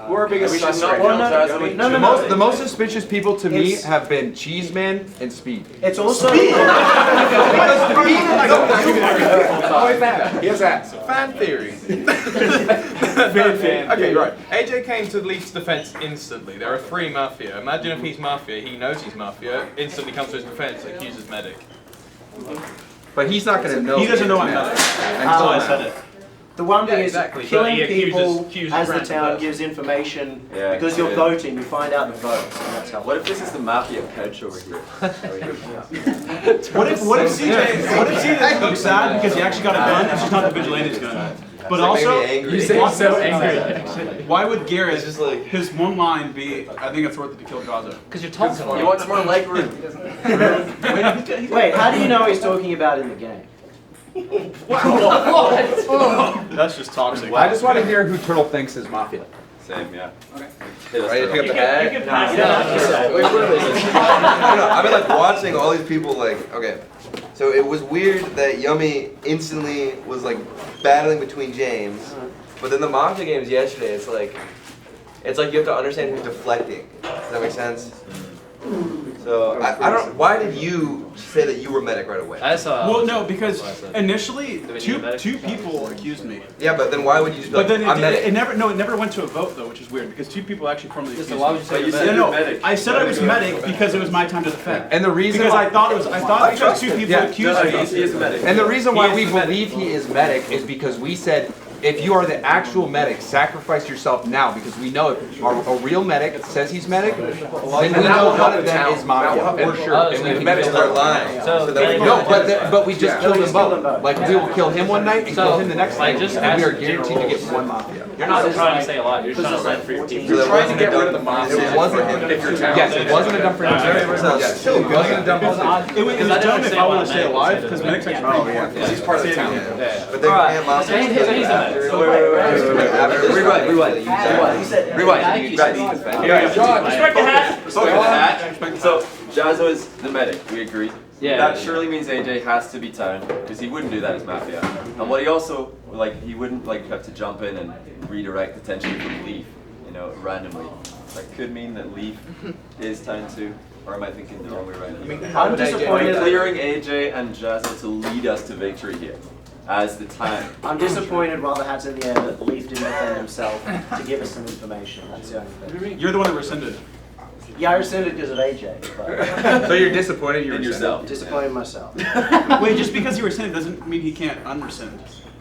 Who are our biggest We should not suspects? kill Jazzy. No. The most suspicious people to me It's- have been Cheeseman and Speed. It's also He has that. Fan theory. Okay, right. AJ came to Leaf's defense instantly. There are 3 Mafia. Imagine if he's Mafia, he knows he's Mafia, instantly comes to his defense, accuses Medic. But he's not going to know. He doesn't know I'm Medic. Until I said it. the one thing Yeah, is exactly. killing So he people accuses as the random town person. gives information Yeah, because you're yeah. voting. You find out the votes, and that's how. What if this is the Mafia couch over here? What if CJ looks sad because he actually got a gun? It's just not the vigilante's gun. But also, angry. You say he's so angry. why would Garrett, It's just like- his one line be, I think it's worth it to kill Gaza? Because you're talking He wants more leg room. Wait, how do you know he's talking about in the game? That's just toxic. I just want to hear who Turtle thinks is Mafia. Same, yeah. Ready to pick up the You bag? can pass it up. No, I've been like watching all these people like, okay. So it was weird that Yummy instantly was like battling between James, but then the Mafia games yesterday, it's like you have to understand who's deflecting. Does that make sense? So I don't. Why did you say that you were Medic right away? Well, no, because initially two people accused me. Yeah, but then why would you just be But like, then I'm Medic? it never went to a vote though, which is weird because 2 people actually formally accused me. why would you say But you you're said Yeah, you're no, Medic. I said I was Medic because it was my time to defend. And the reason Because why, I thought because 2 people Yeah. accused me. He is a medic. and the reason why He we is the medic. believe he is Medic is because we said, if you are the actual Medic, sacrifice yourself now, because we know if a real Medic says he's Medic, then we know one of them is Mafia for sure. Oh, And so we you can Medics kill start them. lying. So, then we No, but we just killed them both. both. Like we will kill him one night and kill him the next like, night, just and we are ask guaranteed to get one Mafia. You're not trying to say a lot. You're just trying to run for your team. So that Trying to wasn't get a rid of the dumb- Mafia. It wasn't him. Yes, it wasn't a dumb for him. Yes, it wasn't a dumb for It was dumb if I want to stay alive because Medic's actually pretty important. He's part of the town. But then can't Mafia. Rewind. Respect the hat. So Jazzo is the medic. We agree. Yeah. That surely means AJ has to be town because he wouldn't do that as Mafia. And what he also he wouldn't have to jump in and redirect attention from Leaf, randomly. That could mean that Leaf is town too. Or am I thinking the wrong way around? I'm disappointed. Clearing AJ and Jazzo to lead us to victory here as the town. I'm disappointed while the hat's in the air that Leaf didn't defend himself to give us some information. That's the only thing. You're the one that rescinded. Yeah, I rescinded because of AJ, but So you're disappointed In yourself. disappointed in myself. Wait, just because you rescinded doesn't mean he can't unrescind.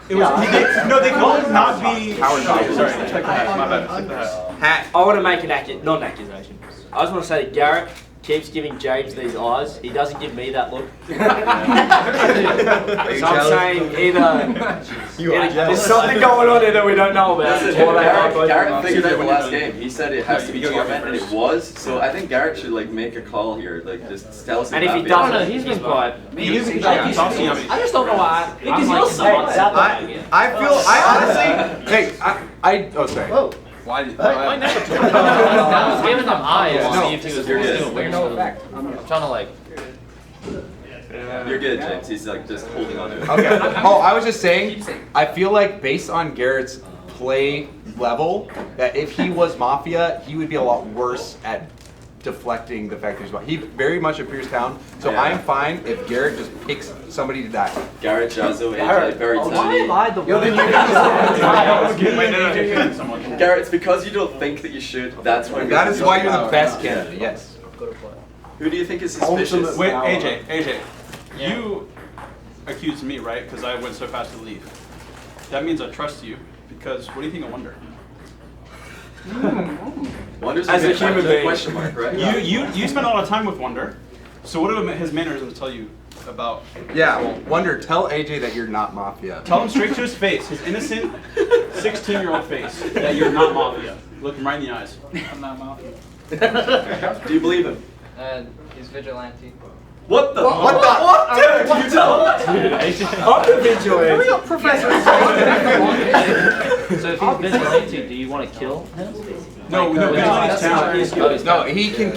It was, Yeah. no, they could not be. Howard Johnson. Sorry, check the hat. My bad. Check the hat. Hat. I want to make not an accusation. I just want to say that Garrett keeps giving James these eyes. He doesn't give me that look. So I'm saying either there's something going on here that we don't know about. or they are both Garrett wrong. figured out the last game. He said it has to be torment, and it was. So I think Garrett should make a call here, just tell us. And if he about it. doesn't, he's been quiet. I just don't know why. Because you're someone. I honestly, hey, oh sorry. Whoa. Why did I was giving them eyes to No. see if he was You're good. doing weird stuff. I'm trying to You're good, James. He's just holding on to it. Okay. Oh, I was just saying, I feel like based on Garrett's play level, that if he was Mafia, he would be a lot worse at deflecting the fact that he's Mafia. He very much appears down, so Yeah. I'm fine if Garrett just picks somebody to die. Garrett, Jazzo, AJ, very Why am tiny. I the one? Garrett, it's because you don't think that you should. That's why. That is why you're the best candidate, yes. Who do you think is suspicious? Wait, AJ, you accused me, right? Because I went so fast to leave. That means I trust you. Because what do you think of Wonder? Wonder's As a human being. question mark, right? You spent a lot of time with Wonder. So what are his mannerisms tell you about? Yeah, well, Wonder, tell AJ that you're not Mafia. Tell him straight to his face, his innocent 16-year-old face, that you're not Mafia. Look him right in the eyes. I'm not Mafia. Do you believe him? he's vigilante. What the? What? Dude, you tell him. I'm the vigilante. Professor. So if he's vigilante, do you want to kill him? No, Vigilante's talent. No, he can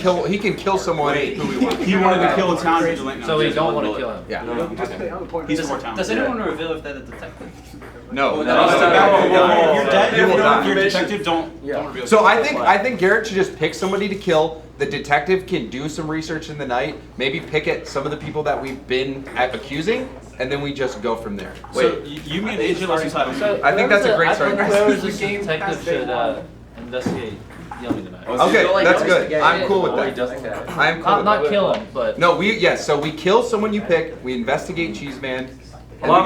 kill someone who he wants. He wanted to kill a town vigilante. So we don't want to kill him. Yeah. He's more talented. Does anyone reveal if they're the detective? No. If you're dead, You will die. if you're a detective, don't reveal. So I think Garrett should just pick somebody to kill. The detective can do some research in the night, maybe pick at some of the people that we've been accusing, and then we just go from there. So you mean AJ lost inside? So I think that's a great start. start. Whoever's this detective should investigate Yummy tonight. Okay, that's good. I'm cool with that. I am cool with Not that. kill him, but No, so we kill someone you pick, we investigate Cheeseman. Are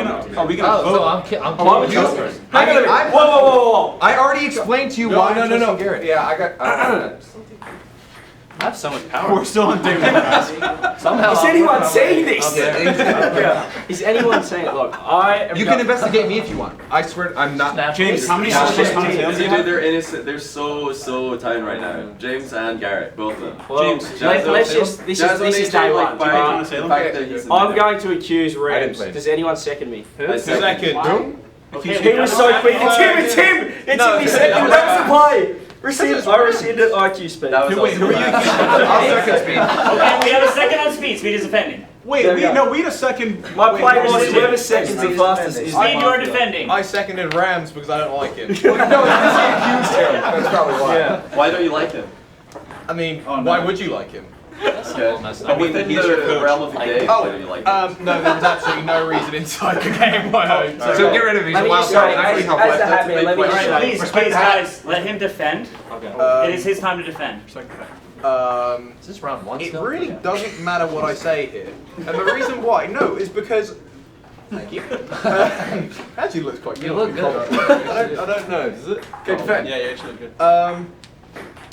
we gonna vote? So I'm killing this person. Whoa! I already explained to you why I'm trusting Garrett. Yeah, I got. I have so much power. We're still on day one, guys. Somehow. Is anyone saying this? Yeah. Is anyone saying? Look, I am. You can investigate me if you want. I swear I'm not. James, how many suspects on the tail do you Dude, have? they're innocent. They're so tied right now. James and Garrett, both of them. Well, James, let's just. This is day one. I'm going to accuse Rams. play. Does anyone second me? Second. Okay, he was so quick. It's him! It's him! He seconded. That was the play. I received an IQ speed. That was Wait, who are you? I'll second speed. Okay, we have a second on Speed. Speed is defending. Wait, we had a second. My play was Speed. whoever seconds the fastest is Speed, you're defending. I seconded Rams because I don't like him. No, because he accused him. That's probably why. Yeah. Why don't you like him? I mean, why would you like him? That's good. That's But within the realm of the game, why don't you like him? No, there's absolutely no reason inside the game why I would. So get rid of him. He's a wild card. I need help with that. Please, guys, let him defend. It is his time to defend. Is this round one It still? really doesn't matter what I say here, and the reason why, is because. Thank you. Actually, looks quite good. You look good. I don't know. Does it? Good defense. Yeah, you actually look good.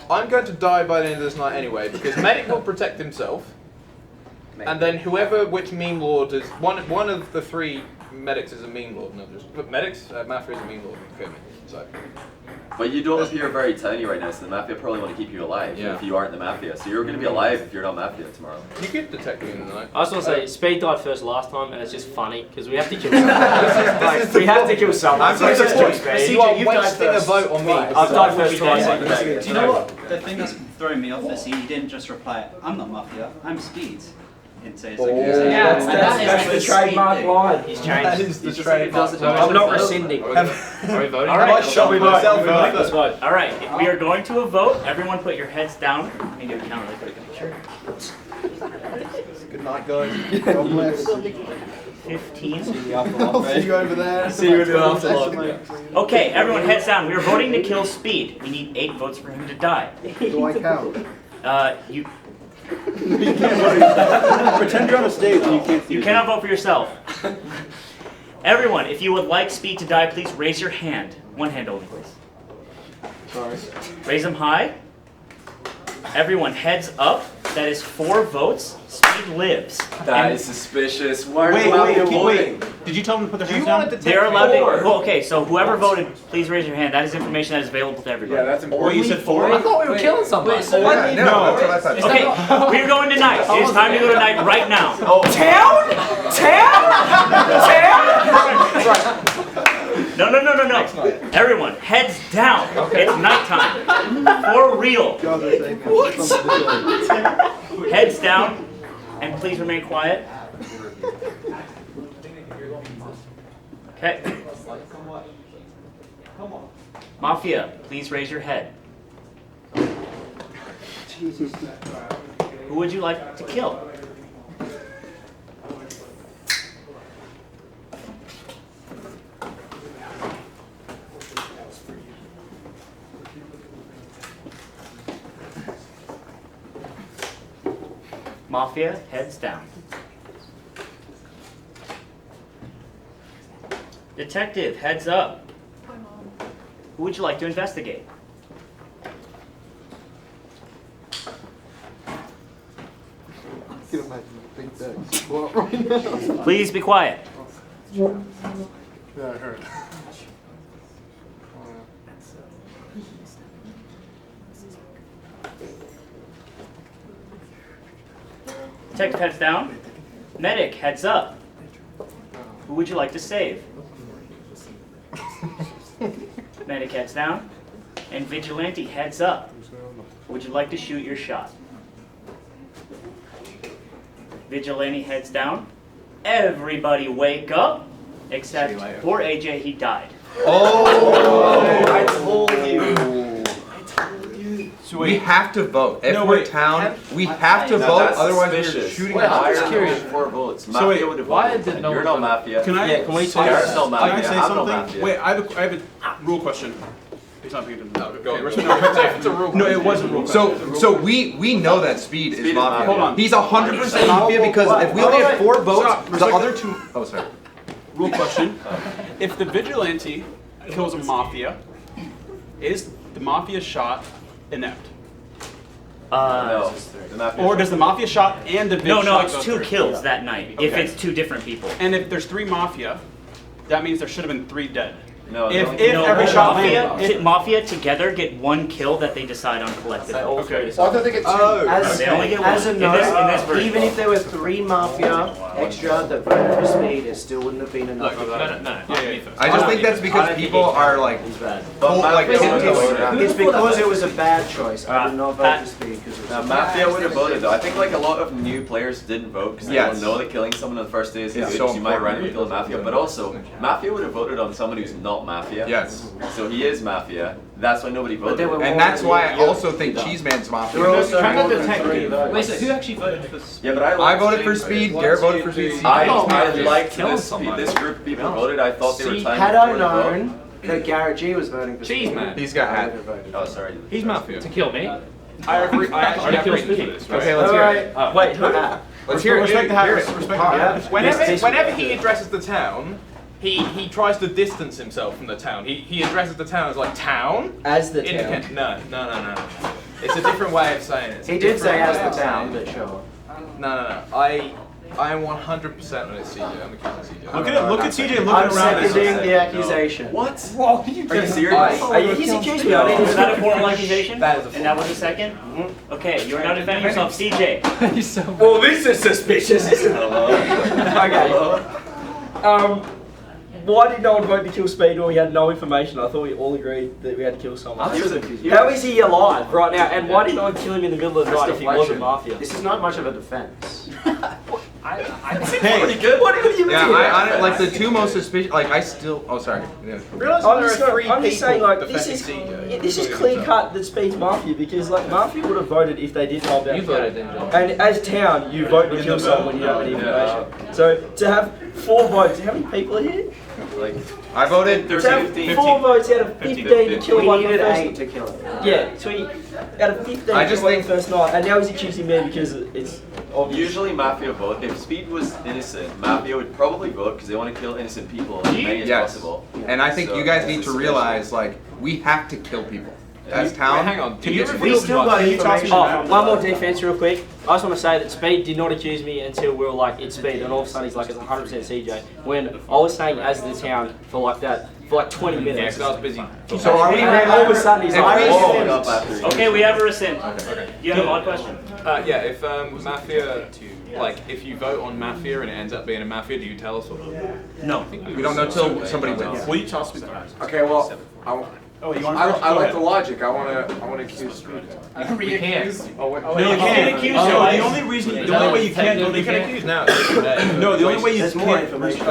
I'm going to die by the end of this night anyway because Medic will protect himself, and then which meme lord is one of the three medics is a meme lord. No, but medics, Mafia is a meme lord. Okay, so. But you don't appear very tiny right now, so the Mafia probably want to keep you alive if you aren't the Mafia. So you're going to be alive if you're not Mafia tomorrow. You could detect me in the night. I was going to say, Speed died first last time, and it's just funny, because we have to kill someone. We have to kill someone. I'm going to you are wasting a vote on me. I've died first twice. Do you know what? The thing that's throwing me off is he didn't just reply, I'm not Mafia, I'm Speeds. That's the trademark line. He's changed. That is the trademark. I'm not rescinding. Are we voting? All right, shall we myself in let's vote. All right, if we are going to a vote, everyone put your heads down. Let me do a count really quick to make sure. Good night, guys. God bless. 15. I'll see you over there. See you in the afterlife. Okay, everyone heads down. We are voting to kill Speed. We need 8 votes for him to die. Do I count? You Pretend you're on a stage and you can't see. You cannot vote for yourself. Everyone, if you would like Speed to die, please raise your hand. One hand only, please. Sorry. Raise them high. Everyone, heads up. That is 4 votes. Speed lives. That is suspicious. Why are Wait, you allowed wait. Did you tell them to put their hands down? They're allowed to. Well, okay, so whoever voted, please raise your hand. That is information that is available to everybody. Yeah, that's important. Wait, you said 4? I thought we were killing somebody. No, that's what I thought. Okay, we're going to night. It is time to go to night right now. Town? No. Everyone, heads down. It's nighttime. For real. Heads down, and please remain quiet. Okay. Mafia, please raise your head. Who would you like to kill? Mafia, heads down. Detective, heads up. Who would you like to investigate? Please be quiet. Yeah, I heard. Detective, heads down. Medic, heads up. Who would you like to save? Medic heads down, and Vigilante heads up. Would you like to shoot your shot? Vigilante heads down. Everybody wake up, except for AJ, he died. Oh! I told you. So we have to vote. If we're town, we have to No, vote, that's otherwise we're suspicious. shooting Wait, at I'm fire. just curious. 4 votes. So wait, Mafia would have why voted. did no You're one not vote? Mafia. Can I? Yeah, can we talk? Garrett's not Can I Mafia. say I'm not something? Mafia. Wait, I have a rule question. He's not paying attention. Go on. Okay, It's a rule. No, it wasn't a rule question. So we know that Speed is Speed is Mafia. Mafia. Hold on. He's 100% Mafia because if we only had 4 votes, Stop. the other 2. Oh, sorry. Rule question. If the vigilante kills a mafia, is the mafia shot inept? No. The Mafia Or does the mafia shot and the No, vig no, shot it's go 2 through? kills that night. If Okay. it's 2 different people. And if there's 3 mafia, that means there should have been 3 dead. No, If no. every shot Mafia, landed. Mafia together get 1 kill that they decide on collectively. Okay. So I thought they get 2. As, They only get one. as a In note, this version. even if there were 3 Mafia extra that voted for Speed, it still wouldn't have been enough. I just think that's because people are like, But like Mafia It's because it was a bad choice. I did not vote Pat. for Speed because it was a Mafia would have voted though. I think like a lot of new players didn't vote because they Yes. don't know that killing someone on the first day is It's good. so So you might important. randomly kill a Mafia, but also Mafia would have voted on someone who's not Mafia. yes. So he is Mafia. That's why nobody voted. they were And that's why I also think Cheeseman's Mafia. There were also Trying more to than detect 3 Wait, votes. so who actually voted for? Yeah, but I I voted for Speed, Garrett voted for Speed. I Cheeseman. liked Kill this. somebody. This group of people voted. I thought they were time Had I before the vote. known that Garrett G was voting for Speed, Cheeseman. He's got I hat. would have voted. Oh, sorry. He's Mafia. To kill me? I actually have written to this. Okay, let's hear it. Alright, wait, who? Let's hear it. Respect the Hear hat. it. Respect the hat. Whenever he addresses the town, he tries to distance himself from the town. He addresses the town as like town. As the town. Independent. No. It's a different way of saying it. It's a He did say different as way the of saying town, it. but sure. No. I am 100% on it, CJ. I'm accusing CJ. Look at CJ looking I'm around. seconding the accusation. What? Whoa, Are you serious? He's accused me. I Is didn't that a formal accusation? That is a And that was a second? Okay, you're not defending yourself, CJ. Well, this is suspicious, isn't it? Hello. Okay. Why did no one vote to kill Speed when we had no information? I thought we all agreed that we had to kill someone. How is he alive right now? And why did no one kill him in the middle of the night if he wasn't Mafia? This is not much of a defense. Hey, Pretty good. What do you mean? yeah, I like the 2 most suspicious. Like I still. Oh, sorry. Yeah. Realize I'm there just, are 3 I'm just saying, people like, this defending is CJ. this is clear cut that Speed's Mafia because, like, Mafia would have voted if they didn't know about You the voted, game. didn't you? And as town, you vote to kill someone when you don't have any information. So to have 4 votes, how many people are here? Like I voted. To have 4 votes out of 15 to kill We one needed first. 8 to kill him. Yeah, so he, out of 15 I to just kill one think- first night, and now he's accusing me because it's obvious. usually Mafia vote. If Speed was innocent, Mafia would probably vote because they want to kill innocent people as many as Yes. possible. And I think So you guys it's need a to suspicion. realize, like, we have to kill people. As Wait, town. hang on. Can you We still got information. Oh, one more defense real quick. I just want to say that Speed did not accuse me until we were like, it's Speed, and all of a sudden he's like, it's 100% CJ. When I was saying as the town for like 20 minutes. Yeah, because I was busy. So are we And ready? all of a sudden he's If like, we- oh, Followed up after he- Okay, we have a rescind. Okay. Do you have a mod question? Yeah, if Mafia, like, if you vote on Mafia and it ends up being a Mafia, do you tell us or not? No. We don't know till somebody wins. Will you toss me the Okay, well, Oh, you want I first? Go like ahead. the logic. I want to accuse Speed. We can't. Oh, wait. No, you You can't. can accuse No, somebody. the only reason, the only way you can't, You can accuse now. no, the only way you There's more can't information.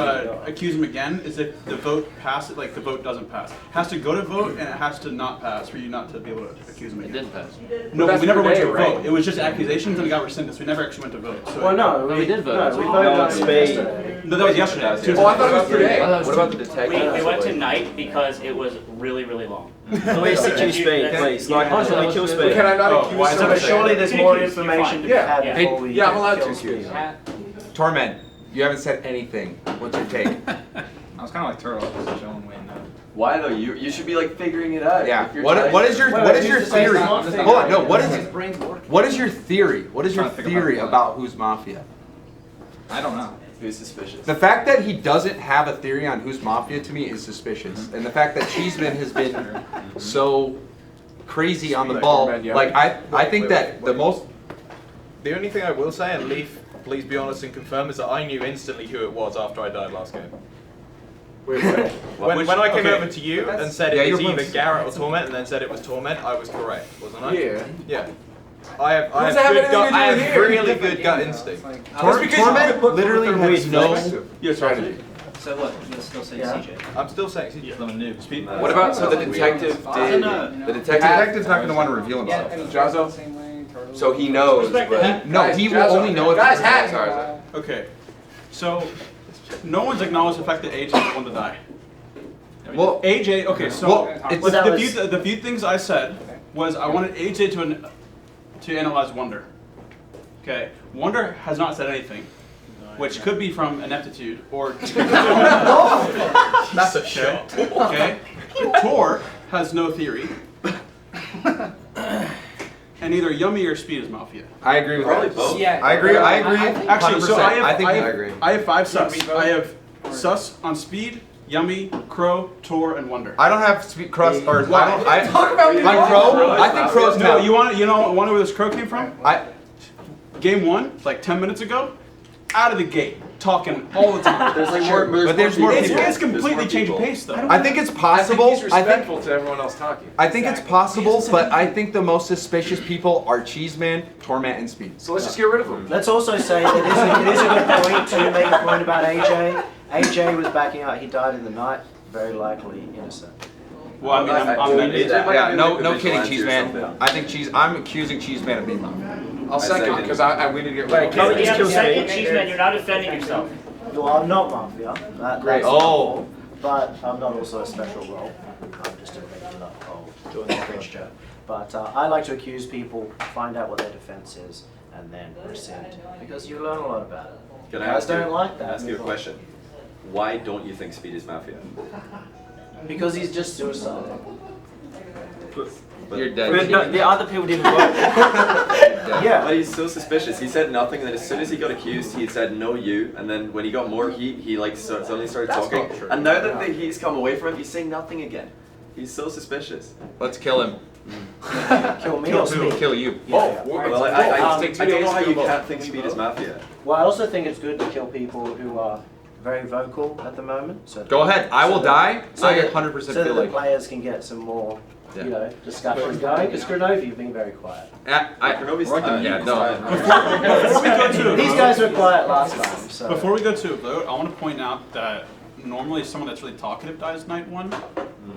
accuse him again is if the vote passes, like the vote doesn't pass. It has to go to vote and it has to not pass for you not to be able to accuse him It again. didn't pass. No, that's we never went to today, right? vote. It was just accusations and it got rescinded. So we never actually went to vote. So Well, no, we did vote. No, we voted on Speed. yesterday. No, that was yesterday. Oh, I thought it was today. What about the detective? We went tonight because it was really, really long. please accuse Speed, please. Like, honestly, kill Speed. Can I not Oh, accuse why is So, someone? but surely there's You more can accuse, you're information to be fine. had Yeah. before we Yeah, I'm allowed kill to Speed. accuse. Torment, you haven't said anything. What's your take? I was kind of like Turtle, just chilling, waiting. Why though? You should be like figuring it out. Yeah. If you're What trying- is your Wait, what wait, is your who's to say theory? it's not Hold figuring on. No. it? What His is brain's working. what is your theory? What is your Trying to figure theory out about who's Mafia? I don't know. Who's suspicious? The fact that he doesn't have a theory on who's Mafia to me is suspicious, and the fact that Cheeseman has been so crazy on the ball, like I think that the most. The only thing I will say, and Leaf, please be honest and confirm, is that I knew instantly who it was after I died last game. Wait, what? When I came over to you and said Yeah, it was you're either both- Garrett or Torment, and then said it was Torment, I was correct, wasn't I? Yeah. Yeah. I have does that have good anything gut, to do I with have here? really good gut instinct. Torment literally has no strategy. So what? You're still saying CJ? I'm still saying CJ. I'm a noob. Speed. What about so the detective I don't did? know. The The detective. detective's not going to want to reveal himself. Jazzo? So he knows, but No, he will only know if Guys, it's hat. Zarza. Okay. So, no one's acknowledged the fact that AJ is the one to die. Well, AJ. Okay. So well, it's- the few things I said was I wanted AJ to analyze Wonder. Okay. Wonder has not said anything, which could be from ineptitude or. That's a shot. Okay. Tor has no theory. And either Yummy or Speed is Mafia. I agree with Probably that. both. Yeah. I agree. Actually, so 100%. I think have, I agree. I have 5 sus. I have sus on Speed, Yummy, Crow, Tor, and Wonder. I don't have crust or Why? Talk about on Crow. I think Crow's No, no. you want to where this Crow came from? Game 1, like 10 minutes ago, out of the gate, talking all the time. There's like more. But there's more people. It's completely changed pace though. I think it's I possible. think he's respectful to everyone else talking. I think it's possible, but I think the most suspicious people are Cheeseman, Torment, and Speed. So let's just get rid of him. Let's also say that it is a good point to make a point about AJ. AJ was backing out. He died in the night. Very likely innocent. Well, I mean, I'm Yeah, no kidding, Cheeseman. I think I'm accusing Cheeseman of being Mafia. I'll second because we need to get rid of Can we him. just kill second Cheeseman? You're not defending yourself. Well, I'm not Mafia. Great. That's Oh. but I'm not also a special role. I'm just a regular old fixture. But I like to accuse people, find out what their defense is, and then rescind because you learn a lot about it. Can I Guys ask you, don't like that. ask you a question? Why don't you think Speed is Mafia? Because he's just suicidal. You're dead. But no, the other people didn't vote. Yeah. But he's so suspicious. He said nothing, and then as soon as he got accused, he said no you, and then when he got more heat, he like suddenly started talking. And now that the heat's come away from him, he's saying nothing again. He's so suspicious. Let's kill him. Kill me Kill or who? Speed? Kill you. Yeah. Well, I don't know how you can't think Speed is Mafia. Well, I also think it's good to kill people who are very vocal at the moment. So Go ahead. I will die. So I that- 100% so feel that the like. players can get some more, discussion going. Because Grenovi, you've been very quiet. Grenovi's tired. Yeah, no. Before we go to These guys were quiet last time. So. Before we go to a vote, I want to point out that normally someone that's really talkative dies night 1.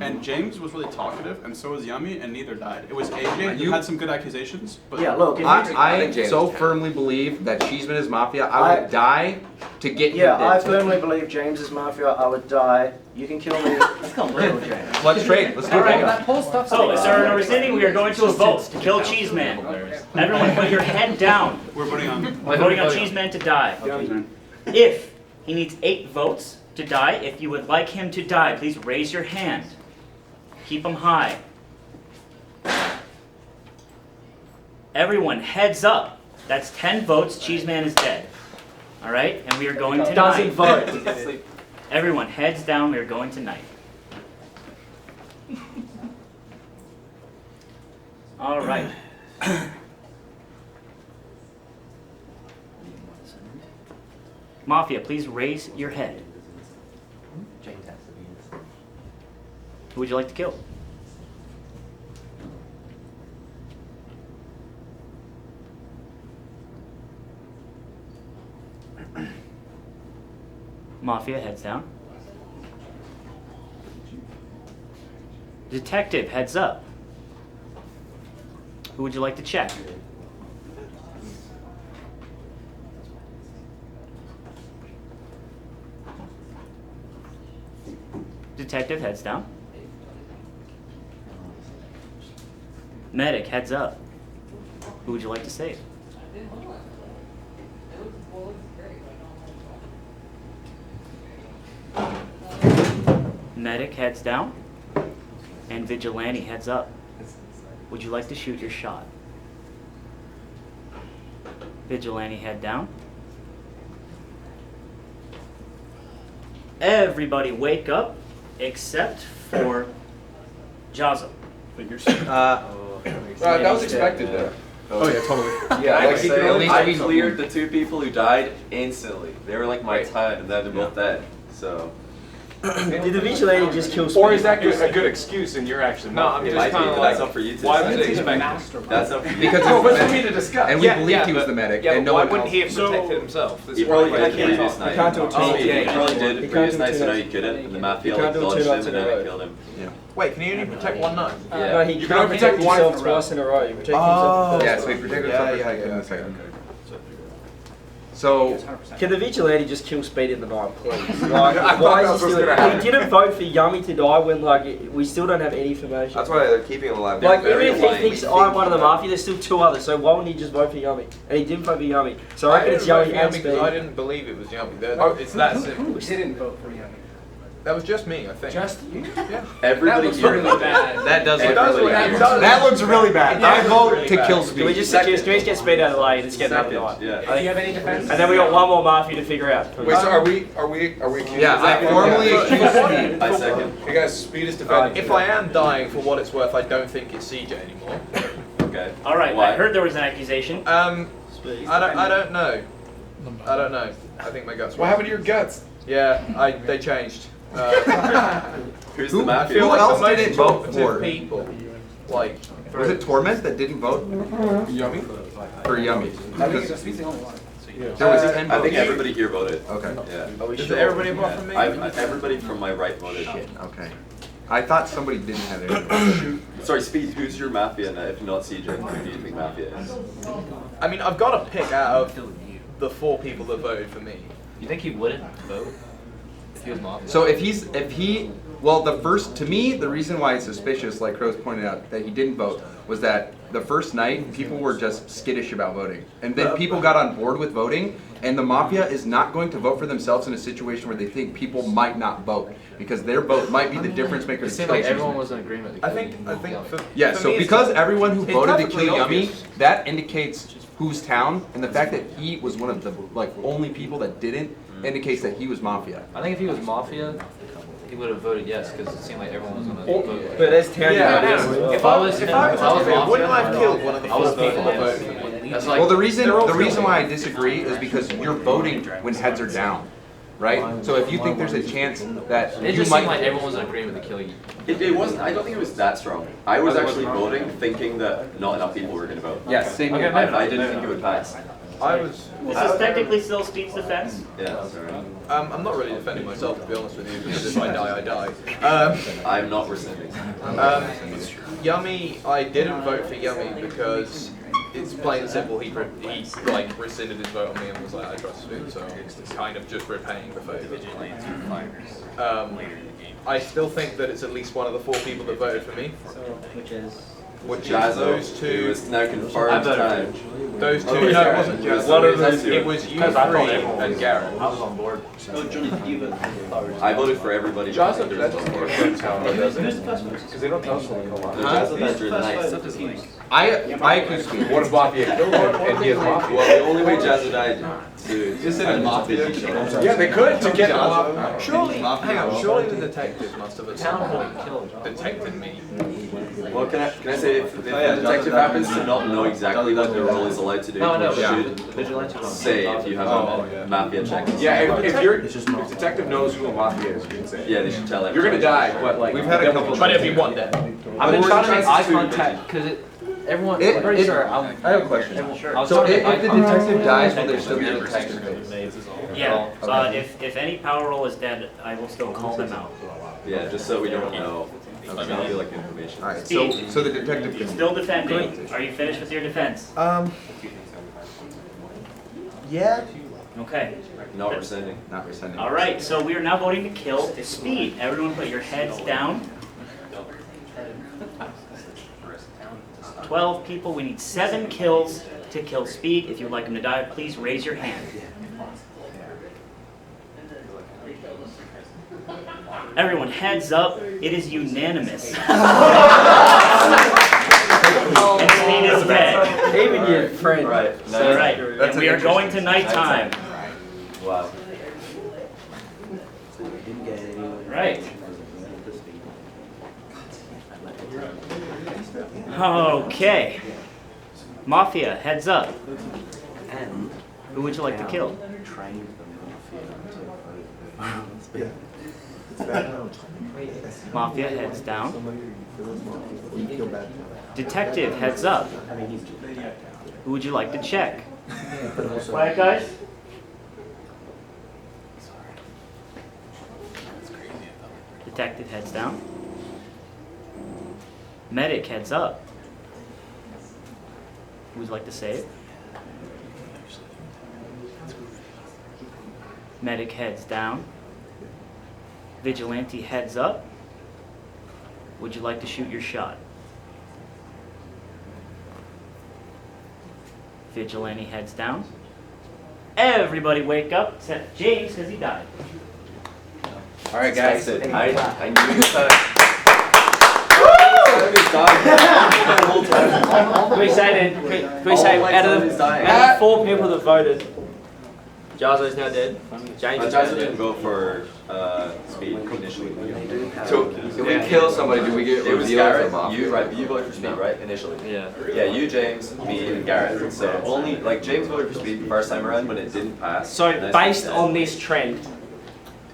And James was really talkative, and so was Yummy, and neither died. It was AJ who had some good accusations. But Yeah, look. If I so firmly believe that Cheeseman is Mafia. I would die to get him Yeah, dead. I firmly believe James is Mafia. I would die. You can kill me. Let's go, little James. Let's trade. Let's do it. So, is there an rescinding? We are going to a vote to kill Cheeseman. Everyone put your head down. We're voting on. We're voting on Cheeseman to die. If he needs 8 votes to die, if you would like him to die, please raise your hand. Keep them high. Everyone, heads up. That's 10 votes. Cheeseman is dead. All right, and we are going tonight. Doesn't vote. Everyone, heads down. We are going tonight. All right. Mafia, please raise your head. Who would you like to kill? Mafia, heads down. Detective, heads up. Who would you like to check? Detective, heads down. Medic, heads up. Who would you like to save? Medic, heads down. And Vigilante, heads up. Would you like to shoot your shot? Vigilante, head down. Everybody wake up except for Jazzo. That was expected though. Oh yeah, totally. Yeah, I'd say at least I we cleared the 2 people who died instantly. They were like my time, and now they're both dead. So Did the vigilante just kill Speed? Or is that a good excuse and you're actually No, I'm Mafia? just kind of like, that's up for you to why decide. would they expect That's up for you. Because No, he's but the for me medic. to discuss. And we believed he was the medic, Yeah, and but no why one wouldn't else. he have protected himself? He probably could have can't previous do- night. he can't do it Oh, two he nights. probably He did can't previous do night, two so now nights. he couldn't. And the Mafia He like can't do it dodged two him nights and in a then row. it killed him. Wait, can you only protect one night? Yeah. No, he You can can't only protect protect one himself in a row. twice in a row. You protect himself Yeah, first. so he protected Yeah, himself yeah, in the yeah. second. So, Can the vigilante just kill Speed in the night, please? I Like, thought why that is he was still? gonna happen. He didn't vote for Yummy to die when we still don't have any information. That's why they're keeping him alive. Like They're even very if he aligned. thinks I'm one of the Mafia, there's still two others. So why wouldn't he just vote for Yummy? And he didn't vote for Yummy. So I reckon it's Yummy and Speed. because I didn't believe it was Yummy. It's that simple. Who didn't vote for Yummy? That was just me, I think. Just you? Yeah. Everybody looks here really voted. bad. That does It look does really look bad. bad. that looks really bad. I vote really to bad. kill Can we Speed. just get Speed out of the way and just get another night? Yeah. Do you have any defense? And then we got one more Mafia to figure out. Wait, so are we accusing Yeah, I formally accuse Speed. I second. You guys, Speed is defending. If I am dying, for what it's worth, I don't think it's CJ anymore. Okay. All right, Why? I heard there was an accusation. I don't know. I don't know. I think my guts. What happened to your guts? Yeah, they changed. Who's Who- the I Mafia? feel Who like else the most didn't vote talkative for? people. Like, Was it Torment that didn't vote Yummy? for Yummy? I think Speed's the only one. There was 10 I think votes. everybody here voted. Okay. Yeah. is everybody apart from me? Everybody from my right voted. Okay. I thought somebody didn't have it. Sorry, Speed, who's your Mafia, and if not CJ, who do you think Mafia is? I mean, I've got to pick out of the 4 people that voted for me. You think he wouldn't vote if he was Mafia? So well, to me, the reason why it's suspicious, like Crow's pointed out, that he didn't vote was that the first night, people were just skittish about voting. And then people got on board with voting, and the Mafia is not going to vote for themselves in a situation where they think people might not vote, because their vote might be the difference maker. It to seemed kill like people. everyone was in agreement to I kill think for, Yeah, for so me it's because just- everyone who it's voted to perfectly kill Yummy, obvious. that indicates whose town, and the fact that he was one of the only people that didn't indicates that he was Mafia. I think if he was Mafia, he would have voted yes, because it seemed like everyone was going to vote. But there's town Yeah, dividers yeah. as well. If I was Mafia, wouldn't I have Mafia, killed one of the I was 4 people that Mafia. voted for me? That's like, Well, the reason why I disagree is because you're voting when heads are down, right? So if you think there's a chance that it you just might, seemed like everyone was in agreement to kill you. It wasn't. I don't think it was that strong. I was actually voting, thinking that not enough people were going to vote. yeah, same. Okay, here. I didn't think it would pass. I was. This is technically still Speed's defense. Yeah, sorry. I'm not really defending myself, to be honest with you, because if I die, I die. I'm not rescinding. Yummy, I didn't vote for Yummy because it's plain and simple. He like rescinded his vote on me and was like, I trust Speed, so it's kind of just repaying the favor. I still think that it's at least one of the 4 people that voted for me. Which is Jazzo, those 2. who is now confirmed time. Those 2. Oh, No, it yeah. wasn't Jazzo. One of those It two. was you 3 Because I thought and Garrett. I was on board. I voted for everybody. Jazzo, There that's was just one more. does it? Because they don't tell us when they come The out. Jazzo died during the night. I accuse Speed. What if Mafia killed him and he is Mafia? Well, the only way Jazzo died, dude. Is it a Mafia? Mafia? Yeah, they could to get Mafia. Surely, hang on, surely the detective must have at some point detected me. Well, can I say, if the detective happens to not know exactly what their role is allowed to do, No, no, you should vigilante. say if you have a Mafia check. Yeah, if the detective knows who a Mafia is, you can say. Yeah, they should tell everyone. You're gonna die, but like We've had a couple. But it'll be one day. I've been Or trying to make eye chances to- contact because everyone. It- I'm pretty it- sure. I have a question. I was So trying to if make the eye contact. detective dies, will there still be a detective face? Yeah. Okay. If any power roll is dead, I will still call them out. Yeah, just so we don't know. I feel like information. All right. So Speed. the detective can. Still defending. Are you finished with your defense? Yeah. Okay. Not rescinding. Not rescinding. All right. So we are now voting to kill Speed. Everyone, put your heads down. 12 people. We need 7 kills to kill Speed. If you'd like him to die, please raise your hand. Everyone, heads up. It is unanimous. And Speed is dead. Even your friend. Right. All right. That's And we an are going to interesting- nighttime. Wow. Right. Okay. Mafia, heads up. Who would you like to kill? Mafia heads down. Detective heads up. Who would you like to check? Quiet, guys. Detective heads down. Medic heads up. Who would like to say it? Medic heads down. Vigilante heads up. Would you like to shoot your shot? Vigilante heads down. Everybody wake up except James because he died. All right, guys. I knew this time. Can we say out of 4 people that voted, Jarzo's now dead. James is now Jazzo didn't dead. vote for speed initially. So if we kill somebody, do we get It was revealed for Garrett. Mafia? You right? You voted for speed, right? Initially. Yeah. Yeah, you, James, me, and Garrett. So only like James voted for speed the first time around when it didn't pass. So And based on this trend,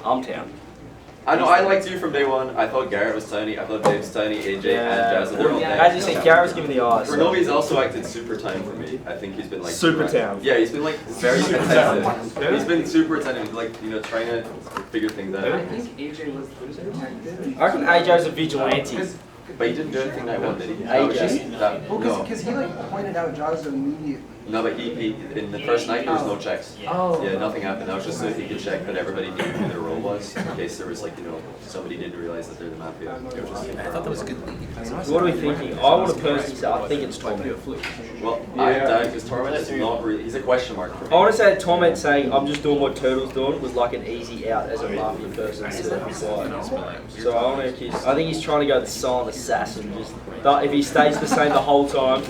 I'm down. I know I liked you from day one. I thought Garrett was tiny. I thought James was tiny. AJ and Jazzo were all As tiny. you said, Garrett's giving the eyes. Renovi's also acted super time for me. I think he's been like Super town. Yeah, he's been like very attentive. He's been super attentive, like trying to figure things out. I think AJ was the detective. I reckon AJ's a vigilante. But he didn't do anything night one, did he? AJ? Well, No. because he like pointed out Jarzo immediately. No, but he in the first night there was no checks. Oh. Yeah, nothing happened. That was just so he could check that everybody knew who their role was in case there was like somebody didn't realize that they're the Mafia. It was just, I thought that was a good lead. What are we thinking? I want to personally say I think it's Torment. Well, I doubt because Torment is not really. He's a question mark for me. I want to say that Torment saying I'm just doing what Turtle's doing was like an easy out as a Mafia person to be quiet. So I want to accuse. I think he's trying to go the silent assassin. Just if he stays the same the whole time,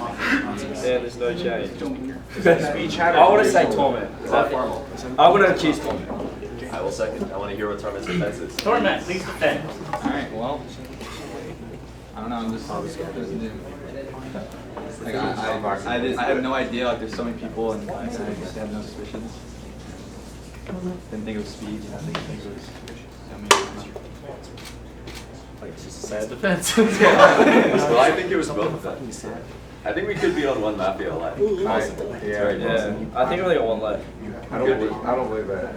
then there's no change. I want to say Torment. Is that formal? I want to accuse Torment. I will second. I want to hear what Torment's defense is. Torment, please defend. Alright, well, I don't know, I'm just like, I have no idea, like there's so many people and I just have no suspicions. Didn't think it was speed, didn't think it was, Like, it's just a sad defense. Well, I think it was both of them. I think we could be on one Mafia alive. Possible. It's very possible. I think we only got one left. I don't believe that.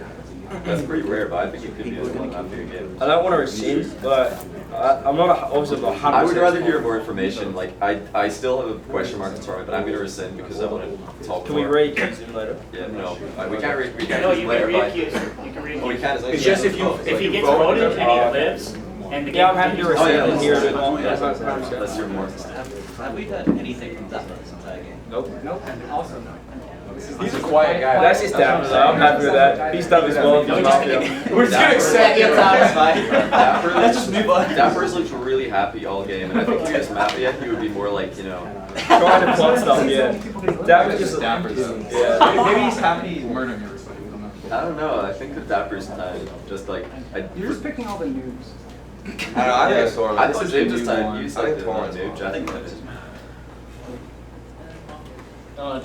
That's pretty rare, but I think it could be on one Mafia game. I don't want to rescind, but I'm not obviously I'm not 100%. I would rather hear more information. Like I still have a question mark on Torment, but I'm going to rescind because I want to talk Can more. we re-accuse him later? Yeah, no, we can't. We can't No, use you later. can re-accuse. You can re-accuse. Oh, we can't. It's just if he gets voted and he lives, and the game. Yeah, I'm happy to Oh rescind yeah, and let's hear hear it. it. Let's hear more. Have we done anything from that this entire game? nope. Nope. Also no. He's a quiet guy. That's his dab, so I'm happy with that. He's done as well. We're just gonna accept your Dapper, Let's just move on. Dapper's looked really happy all game, and I think if he was Mafia, he would be more like Trying to plot stuff, yeah. Dapper just Dapper though. yeah. Maybe he's happy murdering everybody, we don't know. I don't know. I think that Dapper's time just like You're just picking all the noobs. I don't know, I think it's Torment. I thought James was time. You I said think that Torment's dude. fine. I think that is.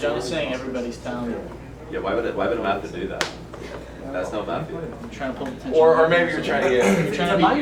John is saying everybody's down. Yeah, why would Mafia do that? That's not Mafia. I'm trying to pull attention. Or maybe you're trying to get. You're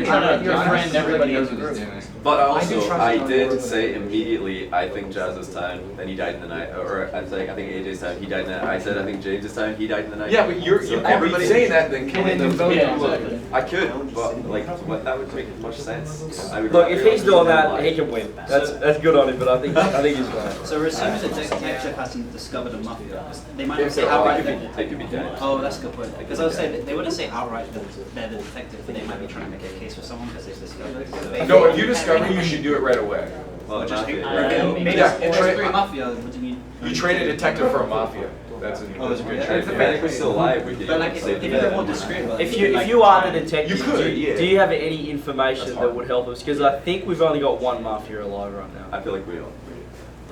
trying to befriend everybody in the group. But also, I did say immediately, I think Jazz's time, then he died in the night. Or I think AJ's time, he died in the night. I said I think James' time, he died in the night. Yeah, but you're So everybody saying that, then killing them. Yeah, exactly. I could, but like, what that would make much sense. I would Look, rather if he's doing that, alive. he can win. That's good on him, but I think he's right. So we're assuming that detective hasn't discovered a Mafia. They might If not so, say outright. they could be dead. Oh, that's a good point. Because I would say that they wouldn't say outright that they're the detective, but they might be trying to make a case for someone because they've discovered it. No, if you discover, you should do it right away. Well, Just Mafia. Yeah, Mafia. What do you mean? You trade a detective for a mafia. That's a Oh, that's a good If trade. the medic was still alive, we could But like, if save the they're medic. more discreet, like, If you are the detective, You could, yeah. do you have any information that would help us? Because I think we've only got one Mafia alive right now. I feel like we all.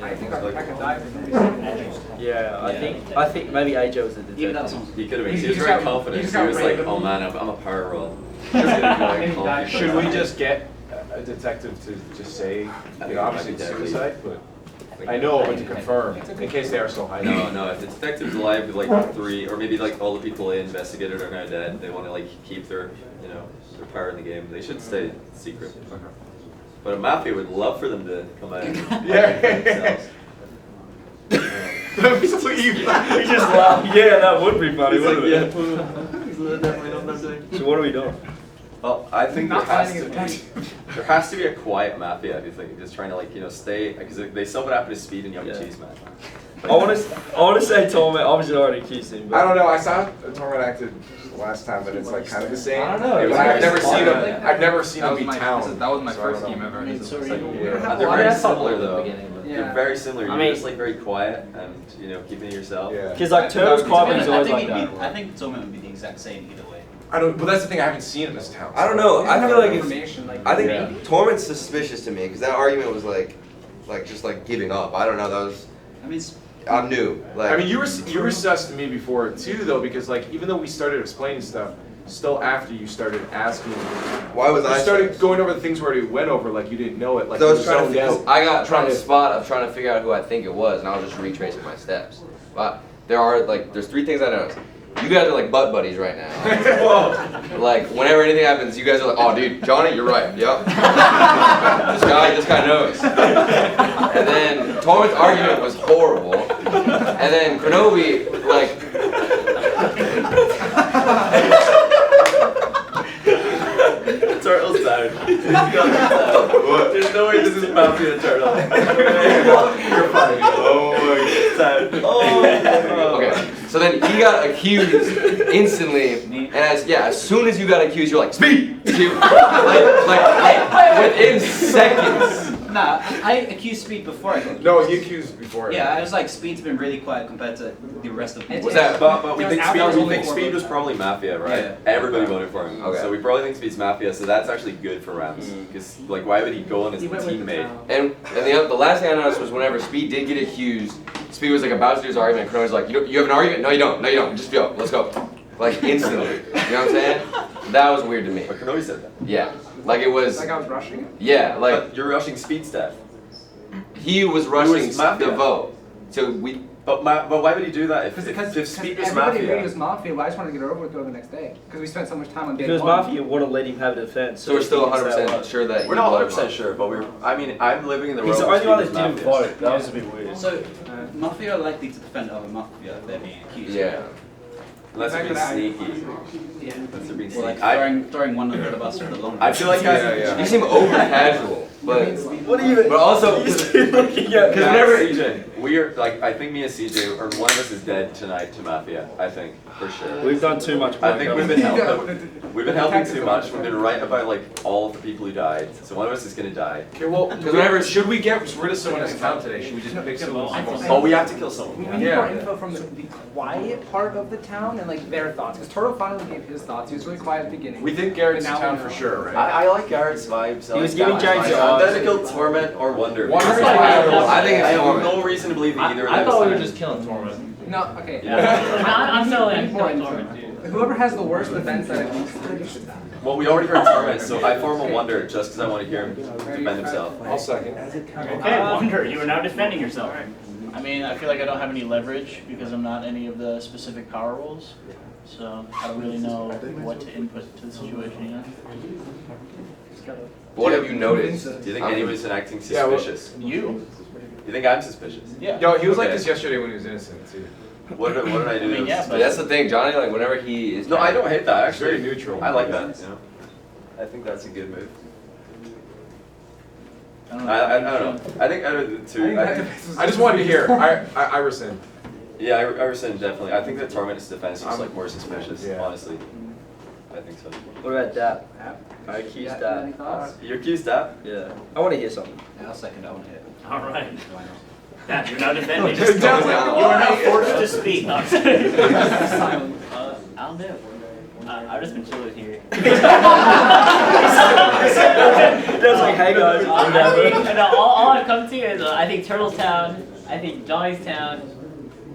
I think I could die for this. Yeah, I think maybe AJ was the even that detective. sounds. He could have been. He He was just very got- confident. he just He got was like, raped. "Oh man, I'm a power roll." Just gonna be like, calm. Should we just get a detective to just say, I think obviously it it's might be suicide, but I know, but to confirm, in case they are still hiding. No, if the detective's alive with like 3, or maybe like all the people they investigated are now dead, they want to like keep their, their power in the game, they should stay secret. But a Mafia would love for them to come out and themselves. That'd be so evil. He just laughed. Yeah, that would be funny, wouldn't it? Definitely not what I'm doing. So what are we doing? Well, I think there has to be a quiet Mafia. If you think just trying to like stay, because they saw what happened to Speed and Yummy Cheese Man. I want to say Torment. Obviously, I already accused him. But I don't know. I saw Torment acted last time, but it's like kind of the same. I don't know. I've never seen him. I've never seen him beat Town. That was my so first game ever. They're very similar though. They're very similar. You're just like very quiet and keeping to yourself. Because like Turtle's quiet, he's always like that. I think Torment would be the exact same either way. I don't. But that's the thing. I haven't seen him as Town. I don't know. I feel like I think Yeah. Torment's suspicious to me because that argument was like just like giving up. I don't know. That was. I mean, I'm new. Like. I mean, you were sus to me before too, though, because like even though we started explaining stuff, still after you started asking. Why was I? You started going over the things we already went over, like you didn't know it. Like So I you was trying to zoned figure. out. I got on the spot of trying to figure out who I think it was, and I was just retracing my steps. But there's 3 things I noticed. You guys are like butt buddies right now. Like whenever anything happens, you guys are like, oh dude, Johnny, you're right. Yep. this guy knows. And then Torment's argument was horrible. And then Kronobi, like. Turtle's down. There's no way this is Mafia Turtle. You're funny. Oh my god. Okay, so then he got accused instantly, and as soon as you got accused, you're like, Speed! like within seconds. Nah, I accused Speed before I got No, you accused before. Yeah, I was like, Speed's been really quiet compared to the rest of people. But we think Speed was probably Mafia, right? Yeah. Everybody voted for him. Okay. So we probably think Speed's Mafia, so that's actually good for Rams. Because, like, why would he go on his teammate? And the last thing I noticed was whenever Speed did get accused, Speed was like about to do his argument, and Kronobi's like, you have an argument? No, you don't. No, you don't. Just go. Let's go. Like instantly. You know what I'm saying? That was weird to me. But Kronobi said that. Yeah. Like it was. Like I was rushing it? Yeah. Like but you're rushing Speed stuff. he was rushing the vote. So we. But why would he do that if Speed was everybody agreed it Mafia? was Mafia, but I just wanted to get it over with the next day. Because we spent so much time on day Because one. Mafia wouldn't let him have a defense. So we're still he can stay 100% alive. sure that We're not 100% sure, but I'm living in the He's the world only where one that Speed didn't is vote. That was a bit weird. So, Mafia are likely to defend other Mafia if they're being accused. Yeah. Unless they're being sneaky. Yeah. Unless they're being Or like sneaky. throwing one under the bus for the long run. I feel like You seem over casual, but What even? but also He's looking at Because whenever CJ, we are like, I think me and CJ, or one of us is dead tonight to Mafia. I think for sure. We've done too much work. I think we've been helping. We've been helping too much. We've been right about like all of the people who died. So one of us is gonna die. Okay, well, because whenever should we get rid of someone as Town today? Should we just pick someone? Oh, we have to kill someone. We need more info from the quiet part of the town and like their thoughts. Because Turtle finally gave his thoughts. He was really quiet at the beginning. We think Garrett's But now Town we for know. sure, right? I like Garrett's vibes. He was giving James the I'm odds. going to kill Torment or Wonder. Wonder's Because I think I it's have Torment. no reason to believe either of I them thought is we were fine. just killing Torment. No, okay. I'm still in. More info. Whoever has the worst defense that it Well, we already heard Torment, so I form a Wonder just because I want to hear him defend himself. I'll second. Okay, Wonder, you are now defending yourself. I mean, I feel like I don't have any leverage because I'm not any of the specific power roles. So I don't really know what to input to the situation, you know? what have you noticed? Do you think anyone's acting Yeah, well, suspicious? You? You think I'm suspicious? Yeah. Yo, he was like Okay. this yesterday when he was innocent too. What did I do? I mean, yeah, But that's the thing, Johnny. Like whenever he is. No, I don't hate that actually. Very neutral. I like that. You know, I think that's a good move. I don't know. I don't know. I think out of the two, I just wanted to hear. I rescind. yeah, I rescind definitely. I think that Torment's defense is like more suspicious. Yeah. Honestly, I think so. What about that? I accused that. You're accused that? Yeah. I want to hear something. Yeah, I'll second that one here. All right. Dad, you're now defending. Just You sounds like- are now forced to speak. No, I'm kidding. Silent. I don't know. I've just been chilling here. Just like, hey guys. All I've come to is I think Turtle's Town, I think Johnny's Town,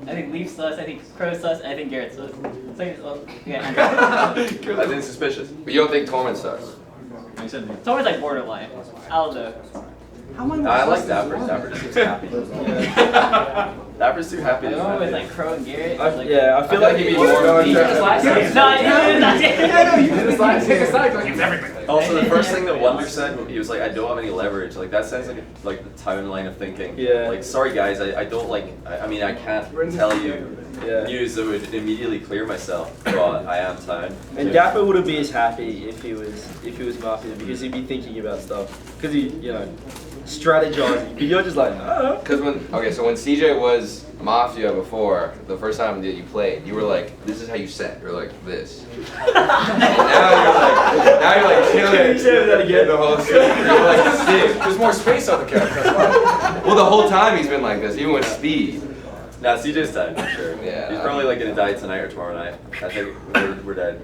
I think Leaf's sus, I think Crow's sus, and I think Garrett's sus. So, yeah. I think suspicious. But you don't think Torment sucks? Torment's like borderline. I don't know. How am I like Dapper. Dapper just seems happy. Dapper's too happy. Oh, with like Crow and Garrett. Like, Yeah, I feel like he'd be more. No, you did. Take a side. Use everything. Also, the first thing that Wonder said, he was like, "I don't have any leverage." Like that sounds like the town line of thinking. Yeah. Like, sorry guys, I don't like. I mean, I can't tell you news that would immediately clear myself, but I am town. And Dapper wouldn't be as happy if he was Mafia because he'd be thinking about stuff because he strategizing. But you're just like, Because when CJ was Mafia before, the first time that you played, you were like, this is how you set. You're like this. now you're like chilling. Can you say that again? The whole scene. You're like Steve. There's more space on the character. That's why. Well, the whole time he's been like this, even with Speed. Nah, CJ's dead for sure. Yeah. He's probably like gonna die tonight or tomorrow night. I think we're dead.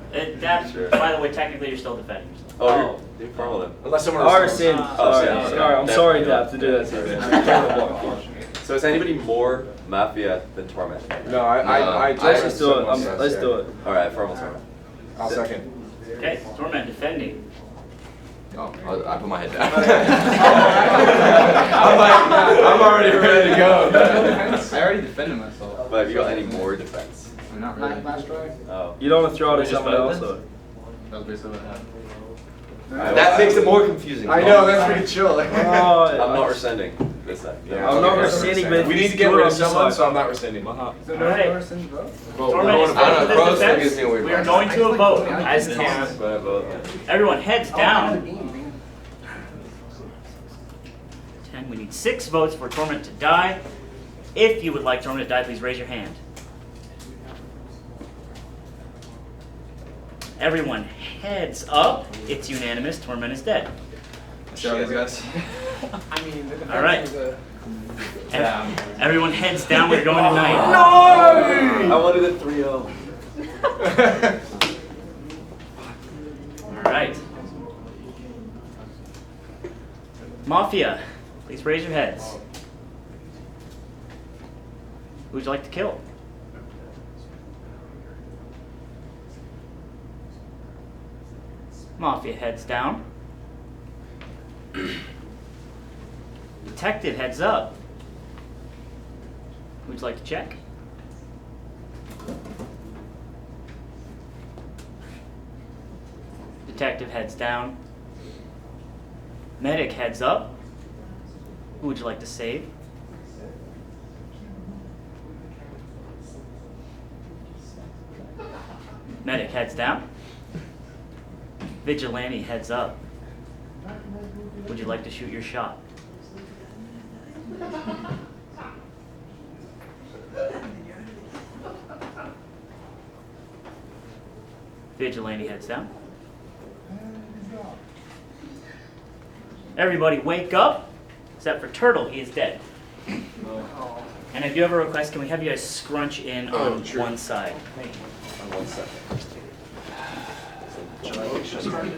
By the way, technically you're still defending yourself. Oh, you're formal then. Unless someone Sin. I'm sorry, Dap, to do that to you. So is anybody more Mafia than Torment? No, I Let's do it. Let's do it. All right, formal Torment. I'll second. Okay, Torment defending. Oh, I put my head down. I'm already ready to go. I already defended myself. But have you got any more defense? I'm not really. Last try. Oh. You don't want to throw it at Just someone vote else this? though. That was basically what happened. That makes it more confusing. I know, that's pretty chill. I'm not rescinding this time. Yeah, I'm not rescinding, but We need to get rid of someone, so I'm not rescinding. Alright. Torment is I don't know, Crows defense. gives me a weird We are vibe. going to a vote as can. Everyone heads down. 10. We need 6 votes for Torment to die. If you would like Torment to die, please raise your hand. Everyone heads up. It's unanimous. Torment is dead. Sorry, guys. I mean, the defense All right. is a... Everyone heads down. We're going tonight. I wanted a 3-0. All right. Mafia, please raise your heads. Who would you like to kill? Mafia heads down. Detective heads up. Who would you like to check? Detective heads down. Medic heads up. Who would you like to save? Medic heads down. Vigilante heads up. Would you like to shoot your shot? Vigilante heads down. Everybody wake up, except for Turtle, he is dead. And I do have a request, can we have you guys scrunch in on one side? On one second.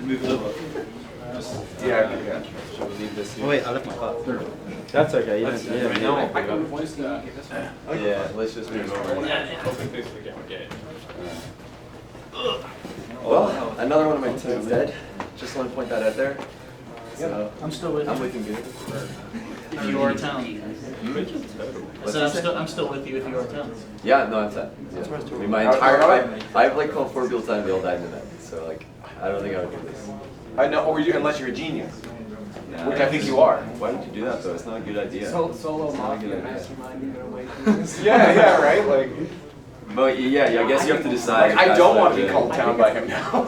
Move it over. Yeah. Should we leave this here? Oh wait, I left my cup. That's okay. You Let's- don't, yeah, yeah. Yeah, let's just move over. Oh, Well, another one of my team's dead. Just want to point that out there. So, I'm still with I'm you. looking good. If you are town. So I'm still with you if you are town. Yeah, no, I'm sad. Yeah. I mean, my entire I've like called 4 people time, they all died in that. So like, I don't think I would do this. I know, or unless you're a genius, Nah, which I think you are. Why would you do that though? It's not a good idea. Solo It's not a Mafia good idea. mastermind, you get away from this. Yeah, right. Like, But yeah, I guess you have to decide. like I if don't that's want to be what called town by him now.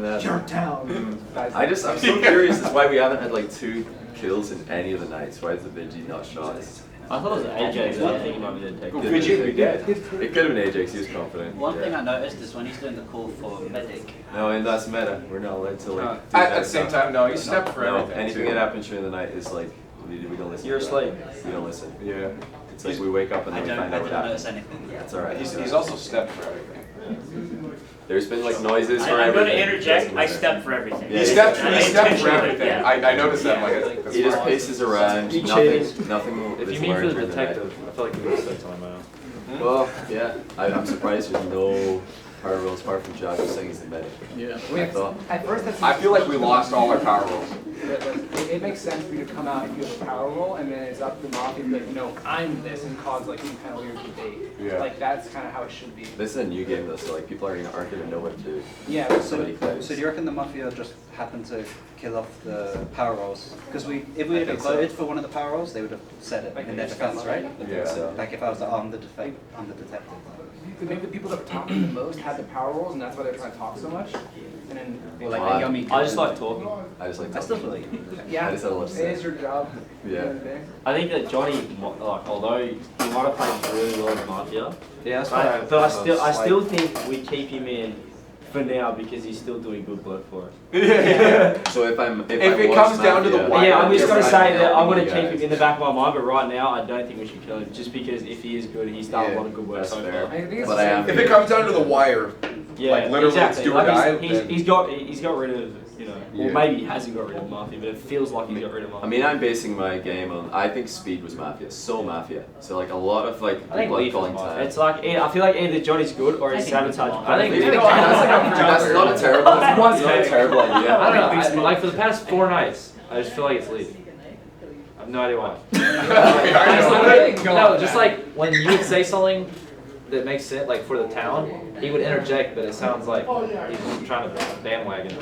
That- Your town. I'm so curious as why we haven't had like 2 kills in any of the nights. Why is the Vigi not shot? I thought it was AJ, but I think it might be the detective. Vigi would be dead. It could have been Ajax, he was confident. One thing Yeah. I noticed is when he's doing the call for medic. No, and that's meta. We're not allowed to like. do At that the same stuff. time, no, you step for No, everything. anything too. that happens during the night is like we don't listen. You're to asleep. that. We don't listen. Yeah. It's like we wake up and I then we find out what don't happens. notice anything. It's alright. He's also stepped for everything. There's been like noises for I'm going everything. to interject, I step for everything. Yeah, He stepped I for intentionally- everything. yeah. I noticed that. Like, that's He just smart. paces around. He Nothing. cheated. Nothing. If is you mean for learned the during night. detective, I feel like you would have said time out. Well, yeah. I'm surprised there's no power rolls apart from Josh was saying he's the medic. Yeah. I thought. At first, that's I feel like we lost all our power rolls. It makes sense for you to come out and do a power roll, and then it's up to Mafia to be like, no, I'm this, and cause like some kind of weird debate. Yeah. Like that's kind of how it should be. This is a new game though, so like people aren't gonna know what to do. Yeah, So many claims. So do you reckon the Mafia just happened to kill off the power rolls? Because if we had think so. voted for one of the power rolls, they would have said it Like in they their just got defense, I right? think so. Like if I was I'm the detective. Maybe the people that were talking the most had the power rolls, and that's why they're trying to talk so much. And then Or like Well, a yummy. I just like talking. I just like I still talking. feel like yeah, I just had a lot to say. it is your job. at the end of the day. I think that Johnny, like, although he might have played really well in Mafia, Yeah, that's why. but I still think we keep him in for now because he's still doing good work for us. So if I it was comes down to the Mafia, wire, Yeah, I'm just gonna I'd say be that I'm helping gonna you keep guys. him in the back of my mind, but right now I don't think we should kill him just because if he is good, he's done a lot of good work That's so fair. far. I think it's But the I same am. If it comes down to the wire, Yeah, like literally exactly. it's do or Like, die. he's then- he's got rid of, you know, Yeah. or maybe he hasn't got rid of Mafia, but it feels like he's got rid of Mafia. I mean, I'm basing my game on. I think Speed was Mafia, so Mafia. So like a lot of like I think people Leaf calling is Mafia. time. It's like I feel like either Johnny's good or it's sabotage. I think Dude, that's not a terrible. That's not a terrible idea. I don't know. Like for the past 4 nights, I just feel like it's Leaf. I have no idea why. No, just like when you would say something that makes sense, like for the town, he would interject, but it sounds like he's trying to bandwagon.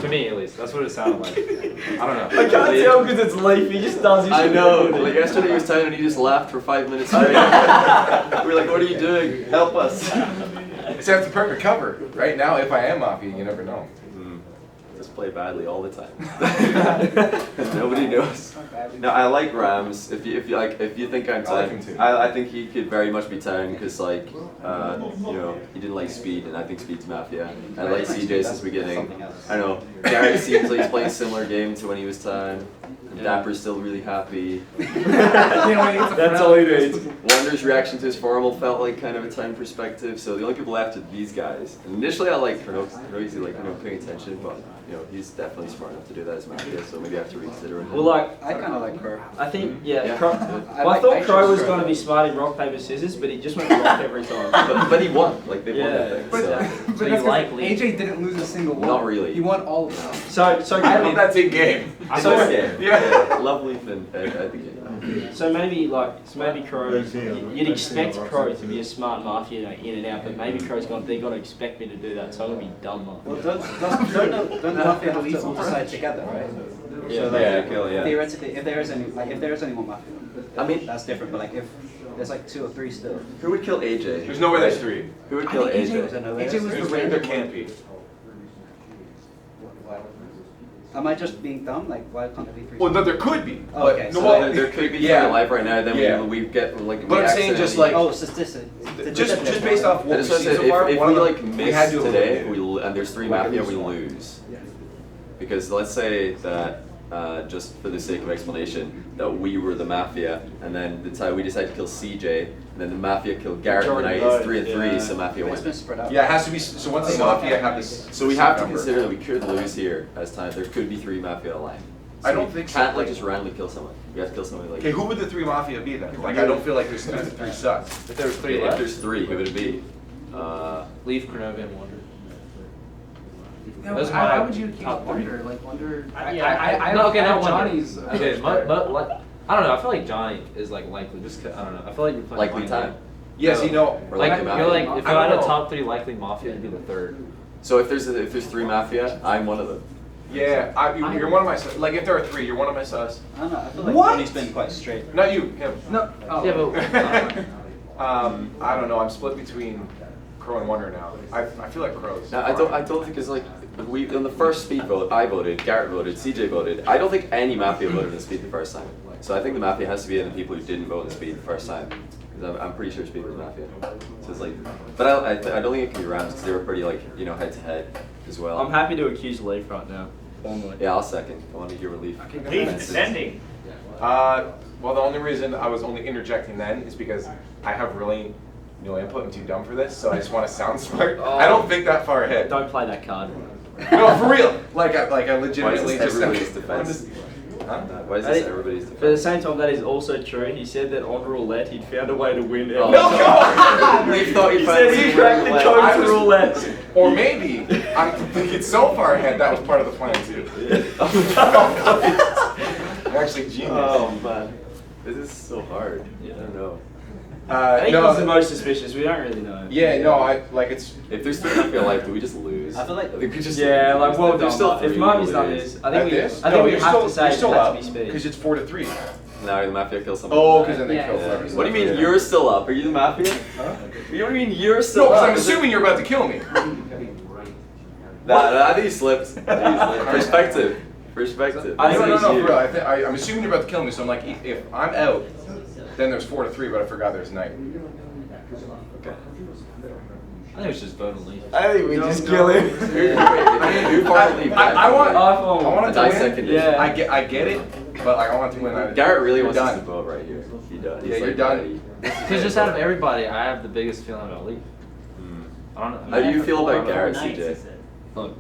To me, at least, that's what it sounded like. I don't know. I can't tell because it's Leaf. He just does his I shit. know. Like yesterday he was telling and he just laughed for 5 minutes straight. We were like, "What are you doing? Help us!" So that's the perfect cover. Right now, if I am Mafia, you never know. Just play badly all the time. Nobody knows. No, I like Rams. If you think I'm I like Town, him too. I think he could very much be Town because like you know he didn't like Speed and I think Speed's Mafia. I like CJ since the beginning. I know Garrett seems like he's playing a similar game to when he was Town. And Dapper's still really happy. That's all he needs. Wonder's reaction to his formal felt like kind of a time perspective. So the only people left are these guys. And initially I like crazy, like paying attention, but he's definitely smart enough to do that as Mafia. So maybe I have to reconsider him. Well, like I kind of like Crow. I think yeah. Yeah. Crow, I well, I like thought Asian Crow was Crow. going to be smart in rock paper scissors, but he just went rock every time. But he won. Like they won Yeah. the thing. But, So. but So you that's 'cause like Leaf? AJ didn't lose a single one. Not really. He won all of them. So I hope that's in game. Yeah. Love Leaf and I think. So maybe Crow, you'd expect Crow to be a smart Mafia in and out, but maybe Crow's gone, they're going to expect me to do that, so I'm going to be dumb Mafia. Well, don't the Mafia have to all decide together, right? Yeah. So, like, Yeah. theoretically, if there is any more Mafia, I mean, that's different. But like if there's like 2 or 3 still. Who would kill AJ? There's no way there's 3. Who would kill AJ? AJ was AJ was the There random can't be. Am I just being dumb? Like why can't there be 3? Well, no, there could be. Oh, but- okay, no, so well, There could be yeah. for life right now. Then Yeah. we get like. But we I'm saying just accidentally- like Oh, statistics. just based off I what we've just want seen to so say, far, if one we of like them, miss we had to today, eliminate. and there's 3 We could Mafia, lose we one. lose. Because let's say that, just for the sake of explanation, that we were the Mafia, and then we decided to kill CJ, and then the Mafia killed Garrett tonight. It's 3 and 3, so Mafia It's wins. been spread out. Yeah, it has to be. So once the Mafia have this. So we have to number. consider that we could lose here as time. There could be 3 Mafia alive. So I don't we think so, can't like like- just randomly kill someone. We have to kill somebody like. Okay, who would the 3 Mafia be then? Like, I don't feel like there's 3 sucks. If there was 3 If left, there's 3, who would it be? Leaf, Cronova, and Wonder. No, Those are how my would you accuse top 3. Wonder? Like Wonder. I No, okay, I not Wonder. Johnny's. Okay, but like, I don't know. I feel like Johnny is like likely. Just 'cause- I don't know. I feel like you're playing Likely Johnny. time. Yes, you know. Or Like like the you're Mafia. like if I you had don't a know. top 3 likely Mafia, you'd be the 3rd. So if there's 3 Mafia, I'm one of them. Yeah, you're one of my sus. Like, if there are 3, you're one of my sus. I don't know. I feel like What? Johnny's been quite straight. Not you, him. No. Oh. Yeah, but I don't know. I'm split between Crow and Wonder now. I feel like Crow's. No, I don't think it's like we on the first Speed vote. I voted, Garrett voted, CJ voted. I don't think any Mafia voted in Speed the first time. So I think the Mafia has to be in the people who didn't vote in Speed the first time. Because I'm pretty sure Speed was Mafia. So it's like, but I don't think it can be Rams because they were pretty like head to head as well. I'm happy to accuse Leaf right now. Formally. Yeah, I'll second. I want to hear relief. Leaf defending. Well, the only reason I was only interjecting then is because I have really no input. I'm too dumb for this, so I just want to sound smart. I don't think that far ahead. Don't play that card. No, for real. Like I legitimately Why is this just. everybody's defense? Huh? Why is this everybody's But at defense? the same time, that is also true. He said that on roulette, he'd found a way to win. Oh, No, Leaf thought He said he cracked the code I to was- roulette. Or maybe I'm thinking so far ahead that was part of the plan too. I'm actually genius. Oh man, this is so hard. I don't know. I think no, he's the most suspicious. We don't really know. Yeah, no, I like it's. If there's 3 Mafia alive, do we just lose? I feel like think we just Yeah, like well there's done. still Like, if 3 Marty's we done lose. this, I think we this? I No, think we you're have still, to say you're still it had up to be speed. because it's 4-3. No, the Mafia kills someone. Oh, because then they kill Yeah. first. What do you mean you're still up? Are you the Mafia? Huh? You don't mean you're still No, up? because I'm assuming you're about to kill me. Nah, I think he slipped. Perspective. Perspective. No, no, for real. I'm assuming you're about to kill me, so I'm like, if I'm out, then there's 4-3, but I forgot there's night. Okay. I think we should just vote and leave. I think we just kill him. Who far leave? I want a to win. second. Yeah. I get it, but I want to win. Garrett really You're wants us done. to vote right here. He does. Yeah, He's you're like, done. Because just out of everybody, I have the biggest feeling about leave. I don't know. How do you feel about Four Garrett, nights, CJ? he said. Look,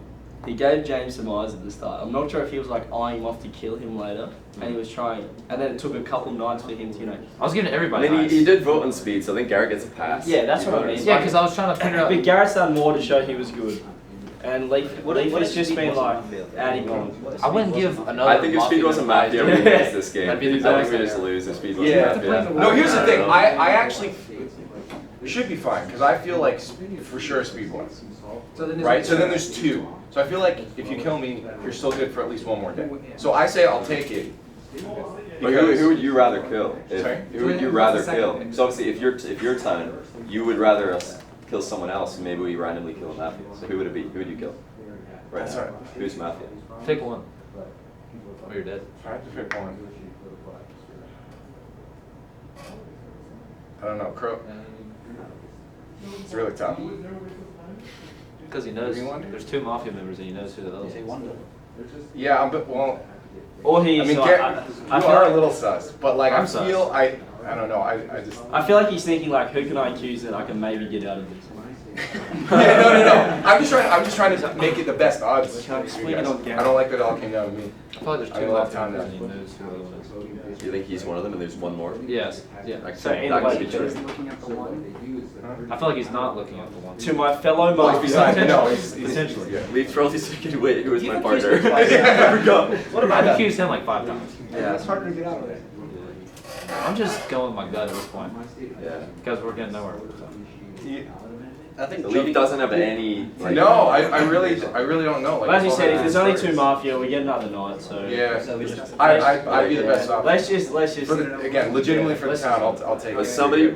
he gave James some eyes at the start. I'm not sure if he was like eyeing him off to kill him later, and he was trying. And then it took a couple nights for him to, I was giving I everybody mean, eyes. he did vote on speed, so I think Garrett gets a pass. Yeah, that's what I mean. Yeah, because I was trying to figure out. But Garrett's done more to show he was good. And Leaf What has if just Speed been wasn't like Mafia? adding on. I wouldn't give another. I think if Speed wasn't Mafia, we would lose this game. That'd be the I think exact we just same. lose if Speed wasn't Yeah. Mafia. No, here's the I thing. don't know. I actually should be fine because I feel like for sure Speed wins. Right? So then there's 2. So I feel like if you kill me, you're still good for at least 1 more day. So I say I'll take it. But who would you rather kill? Sorry? Who would you rather kill? Because obviously, if you're time, you would rather us kill someone else, and maybe we randomly kill a Mafia. So who would it be? Who would you kill? Right That's now. right. Who's Mafia? Pick one. Or you're dead. I have to pick one. I don't know. Crow. It's really tough. Because he knows Everyone? there's 2 Mafia members and he knows who the other one Yeah, well. Or he's I mean, like, Garrett, I you feel are like, a little sus, but like I'm I sus. feel I don't know. I just. I feel like he's thinking like, who can I accuse that I can maybe get out of this? Yeah, no. I'm just trying to make it the best odds. Can I for swing you it guys. on Garrett? I don't like that it all came down to me. I feel like there's I 2 don't have Mafia time members to- and he knows who the other one is. Do you think he's one of them, and there's one more? Yes. Yeah. That So could- that anyway, could be true. I feel like he's not looking at the one. To my fellow Well, he's beside me. Mafia. No, he's Potentially. yeah. Leaf Trolley second wait, who was my You've partner? accused me twice. I forgot. What about I've accused him like 5 times. Yeah, it's hard to get out of there. I'm just going with my gut at this point. Yeah. Because we're getting nowhere. I think Leaf doesn't have any. Like, No, I really don't know. Like, But as you it's all said, if about there's only 2 stories. Mafia, we get another night. So Yeah, So we just- I'd be the best option. Let's just. For the, again, legitimately for the town, I'll take But it. somebody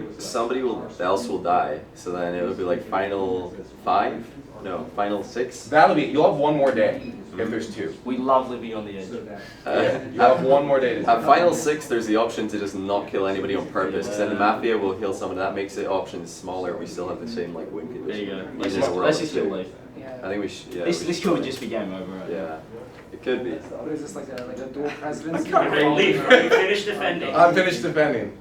else will die. So then it'll be like final 5? No, final 6. You'll have 1 more day if there's 2. We love living on the edge. You'll have 1 more day to At final 6, there's the option to just not kill anybody on purpose. Because then the Mafia will kill someone. That makes the options smaller. We still have the same like win condition. There you go. Even Let's though just, we're let's all just the kill same. Leaf. I think we should. Yeah. This we this should could try. just be game over. Right? Yeah, it could be. What is this, like a dual presidency? Okay, Leaf, you finished defending. I'm finished defending.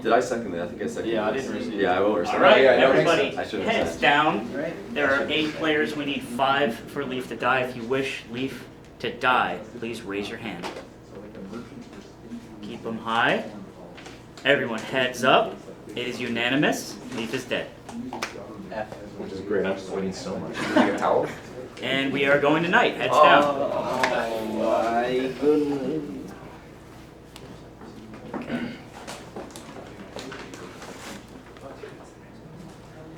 Did I second that? I think I seconded. Yeah, I this. didn't receive Yeah, I will receive. All right, Yeah, no, everybody, I shouldn't have heads said. down. There are 8 players. We need 5 for Leaf to die. If you wish Leaf to die, please raise your hand. Keep them high. Everyone, heads up. It is unanimous. Leaf is dead. Which is great. I'm just waiting so much. Like a towel? And we are going tonight. Heads down. Oh my goodness.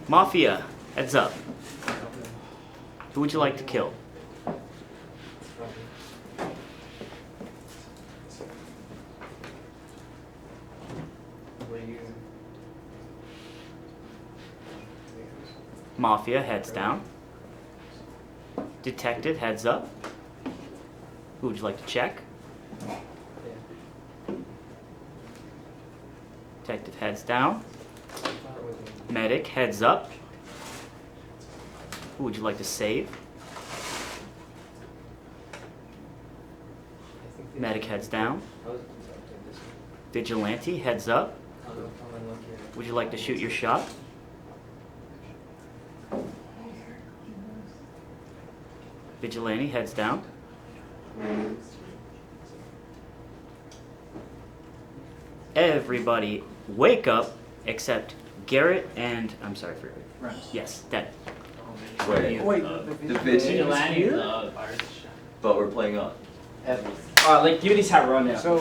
Mafia, heads up. Who would you like to kill? Mafia, heads down. Detective, heads up. Who would you like to check? Detective, heads down. Medic, heads up. Who would you like to save? Medic, heads down. Vigilante, heads up. Would you like to shoot your shot? Vigilante, heads down. Everybody, wake up except Garrett and I'm sorry for Rams. yes, dead. Wait, Wait, division? But we're playing on. Alright, like, give me this hat right now. So-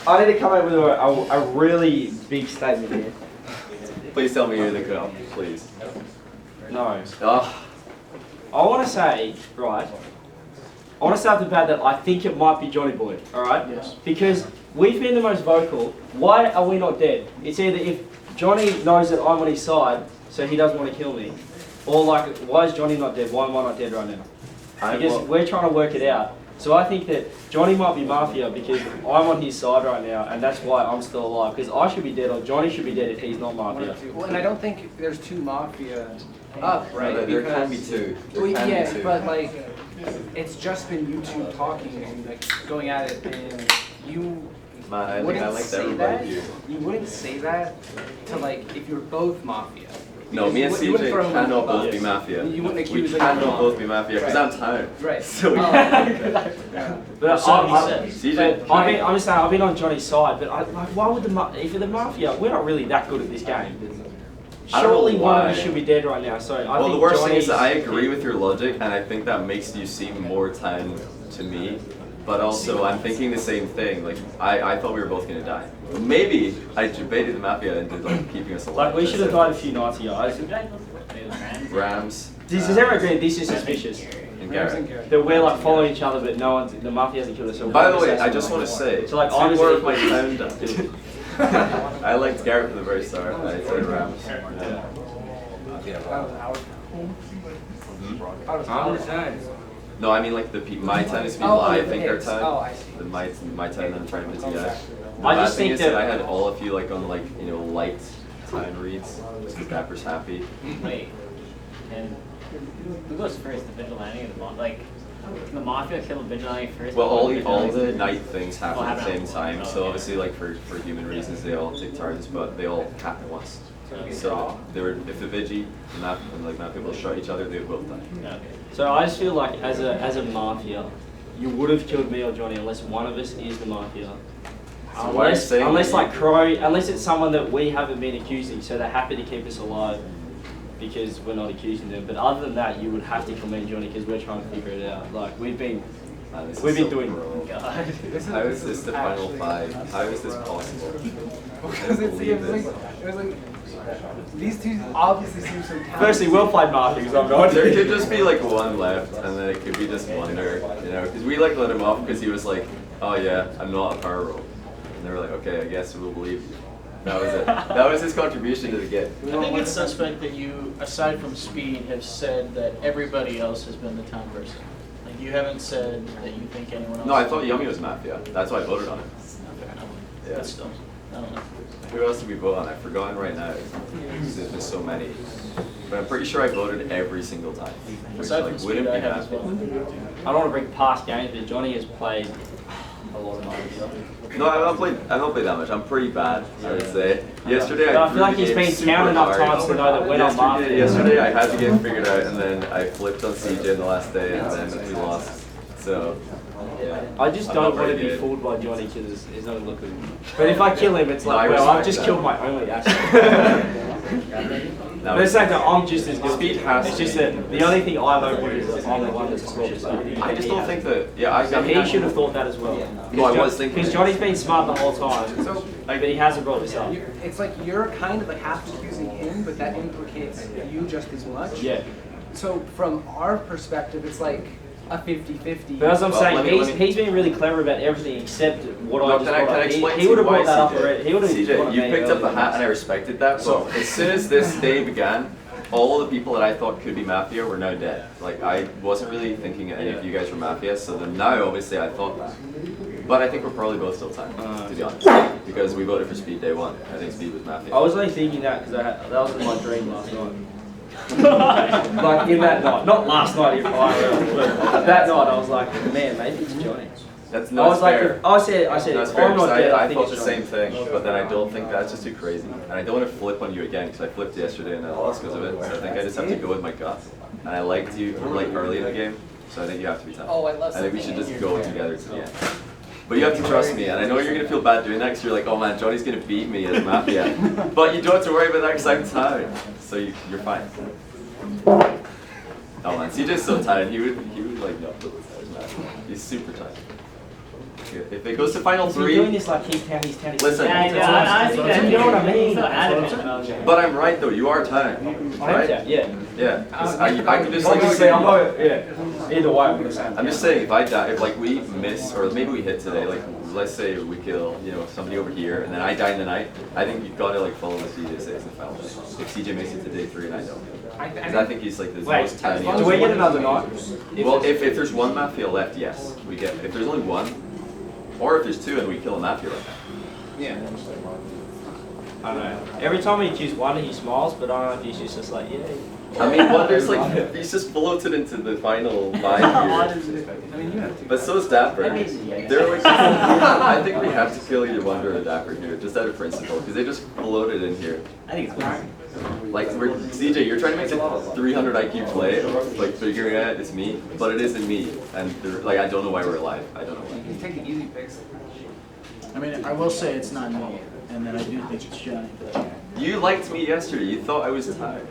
I need to come up with a really big statement here. Please tell me you're the girl, please. No. Oh, I want to say, right, I want to start the bat that I think it might be Johnny Boy, alright? Yes. Because we've been the most vocal. Why are we not dead? It's either if Johnny knows that I'm on his side, so he doesn't want to kill me, or like, why is Johnny not dead? Why am I not dead right now? Because we're trying to work it out. So I think that Johnny might be Mafia because I'm on his side right now, and that's why I'm still alive. Because I should be dead, or Johnny should be dead if he's not Mafia. Well, and I don't think there's two Mafia up, right? no, there can be Because- two. There Well, can yeah, be two. but like, it's just been you two talking and like going at it, and you Man, I think wouldn't I like say everybody that. here. You wouldn't say that to like if you're both Mafia. No, me and You wouldn't CJ throw him cannot under the both be bus. Mafia. You wouldn't We accuse like cannot both be Mafia because I'm tired. Right. So we But So he said. CJ, I'm just saying, I've been on Johnny's side, but like, why would if you're the Mafia, we're not really that good at this game. I don't know Surely one of us why. should be dead right now. So I well, think the worst thing is Johnny's- that I agree with your logic, and I think that makes you seem more time to me. But also, I'm thinking the same thing. Like, I thought we were both gonna die. Maybe I debated the Mafia into like keeping us alive. Like, we should have died a few nights ago. Rams. Does everyone agree this is suspicious? And Garrett. That we're like following each other, but no one's, the Mafia hasn't killed us. So By we're the way, I assassin. just want to say, So like, two honestly, more of my town died. I liked Garrett from the very start. I said Rams. Yeah. No, I mean like my town is people I think are town. Oh, I see. My town and trying to TI. I just think that I had all of you like on like light town reads just because Dapper's happy. Wait, and who goes first, the vigilante or the Mafia? Like, can the Mafia kill the vigilante first? Well, before all vigilante? the night things happen at the happen same at time. once. So Okay. obviously, like for human reasons, they all take turns, but they all happen at once. So they were if the Vigi and Mafia people shot each other, they would both die. Okay. So I just feel like as a Mafia, you would have killed me or Johnny unless one of us is the Mafia. So why are you saying unless that? like Crow, unless it's someone that we haven't been accusing, so they're happy to keep us alive because we're not accusing them. But other than that, you would have to commend Johnny because we're trying to figure it out. Like we've been doing. How is this the final five? How is this possible? Because it was like these two obviously seem so talented. Firstly, well played, Mafia, because I'm not. There could just be like one left, and then it could be just Wonder, because we like let him off because he was like, oh yeah, I'm not a power roll, and they were like, okay, I guess we'll believe you. That was it. That was his contribution to the game. I think it's suspect that you, aside from speed, have said that everybody else has been the town person. Like you haven't said that you think anyone else. No, I thought Yummy was Mafia. That's why I voted on it. Yeah. But still, I don't know. Who else did we vote on? I've forgotten right now. There's been so many. But I'm pretty sure I voted every single time. Which Aside like from speed, wouldn't I be have as Mafia. well. I don't want to bring past games, but Johnny has played a lot of Mafia. No, I don't play that much. I'm pretty bad, I would say. Yesterday But I I feel grew like the he's game been super down enough hard. times to know that we're not Mafia. Yesterday I had the game figured out, and then I flipped on CJ in the last day, and then we lost. So, yeah. I just I'm don't not want to very be good. fooled by Johnny because it's not looking. But if I kill him, it's No, like, I well, I've respect just that. killed my only asset. But it's like that I'm just as good. Speed has It's to just be. that the only thing I know is that I'm the one that's suspicious. I just don't think that. Yeah, I So mean, he should have thought that as well. No, I was thinking. Because Johnny's been smart the whole time, but he hasn't brought this up. It's like you're kind of like half accusing him, but that implicates you just as much. Yeah. So from our perspective, it's like a 50-50. But as I'm Well, saying, let me- he's been really clever about everything except what I No, just can I brought up. explain He to would you have why, brought that up CJ? already. He would have CJ, you picked up the hat and I respected that. So as soon as this day began, all the people that I thought could be Mafia were now dead. Like I wasn't really thinking any of you guys were Mafia, so then now obviously I thought that. But I think we're probably both still time, to be honest. Because we voted for Speed day one. I think Speed was Mafia. I was only thinking that because that was my dream last night. Like in that night, not last night IRL, but that night I was like, man, maybe it's Johnny. That's I not was fair. like, I said, That's if fair, I'm not because dead, I think thought it's the Johnny. same thing, but then I don't think that's just too crazy. And I don't want to flip on you again, because I flipped yesterday and I lost because of it. So I think I just have to go with my gut. And I liked you like early in the game, so I think you have to be tough. Oh, I love I think we should just go together to the end. But you have to trust me, and I know you're gonna feel bad doing that because you're like, oh man, Johnny's gonna beat me as Mafia. But you don't have to worry about that because I'm tired. So you're fine. Oh man, CJ's so tired. He would like not put this as Mafia. He's super tired. If it goes to final three, doing this like he's telling. listen. I think that, you know what I mean. But I'm right though. You are tired, right? Yeah. Yeah. 'Cause I can just like Obviously, I'm not, yeah. Either way, I'm gonna say. I'm just saying, if I die, if like we miss, or maybe we hit today, like let's say we kill, somebody over here, and then I die in the night, I think you've got to like follow what CJ says in the final. If CJ makes it to day 3 and I don't, because I think he's like the most tiny. Do we get another night? Well, if there's one Mafia left, yes, we get. If there's only one, or if there's 2 and we kill a Mafia right now. Yeah. I don't know. Every time we choose one, he smiles, but I don't know if he's just like, yeah. I mean, Wonder's like, he's just floated into the final line here. But so is Dapper. They're like, I think we have to kill either Wonder or Dapper here, just out of principle, because they just floated in here. I think it's fine. Like, CJ, you're trying to make a 300 IQ play, like figuring out it's me, but it isn't me. And like, I don't know why we're alive. I don't know why. You take the easy picks. I mean, I will say it's not me, and then I do think it's Johnny. But You liked me yesterday. You thought I was tired.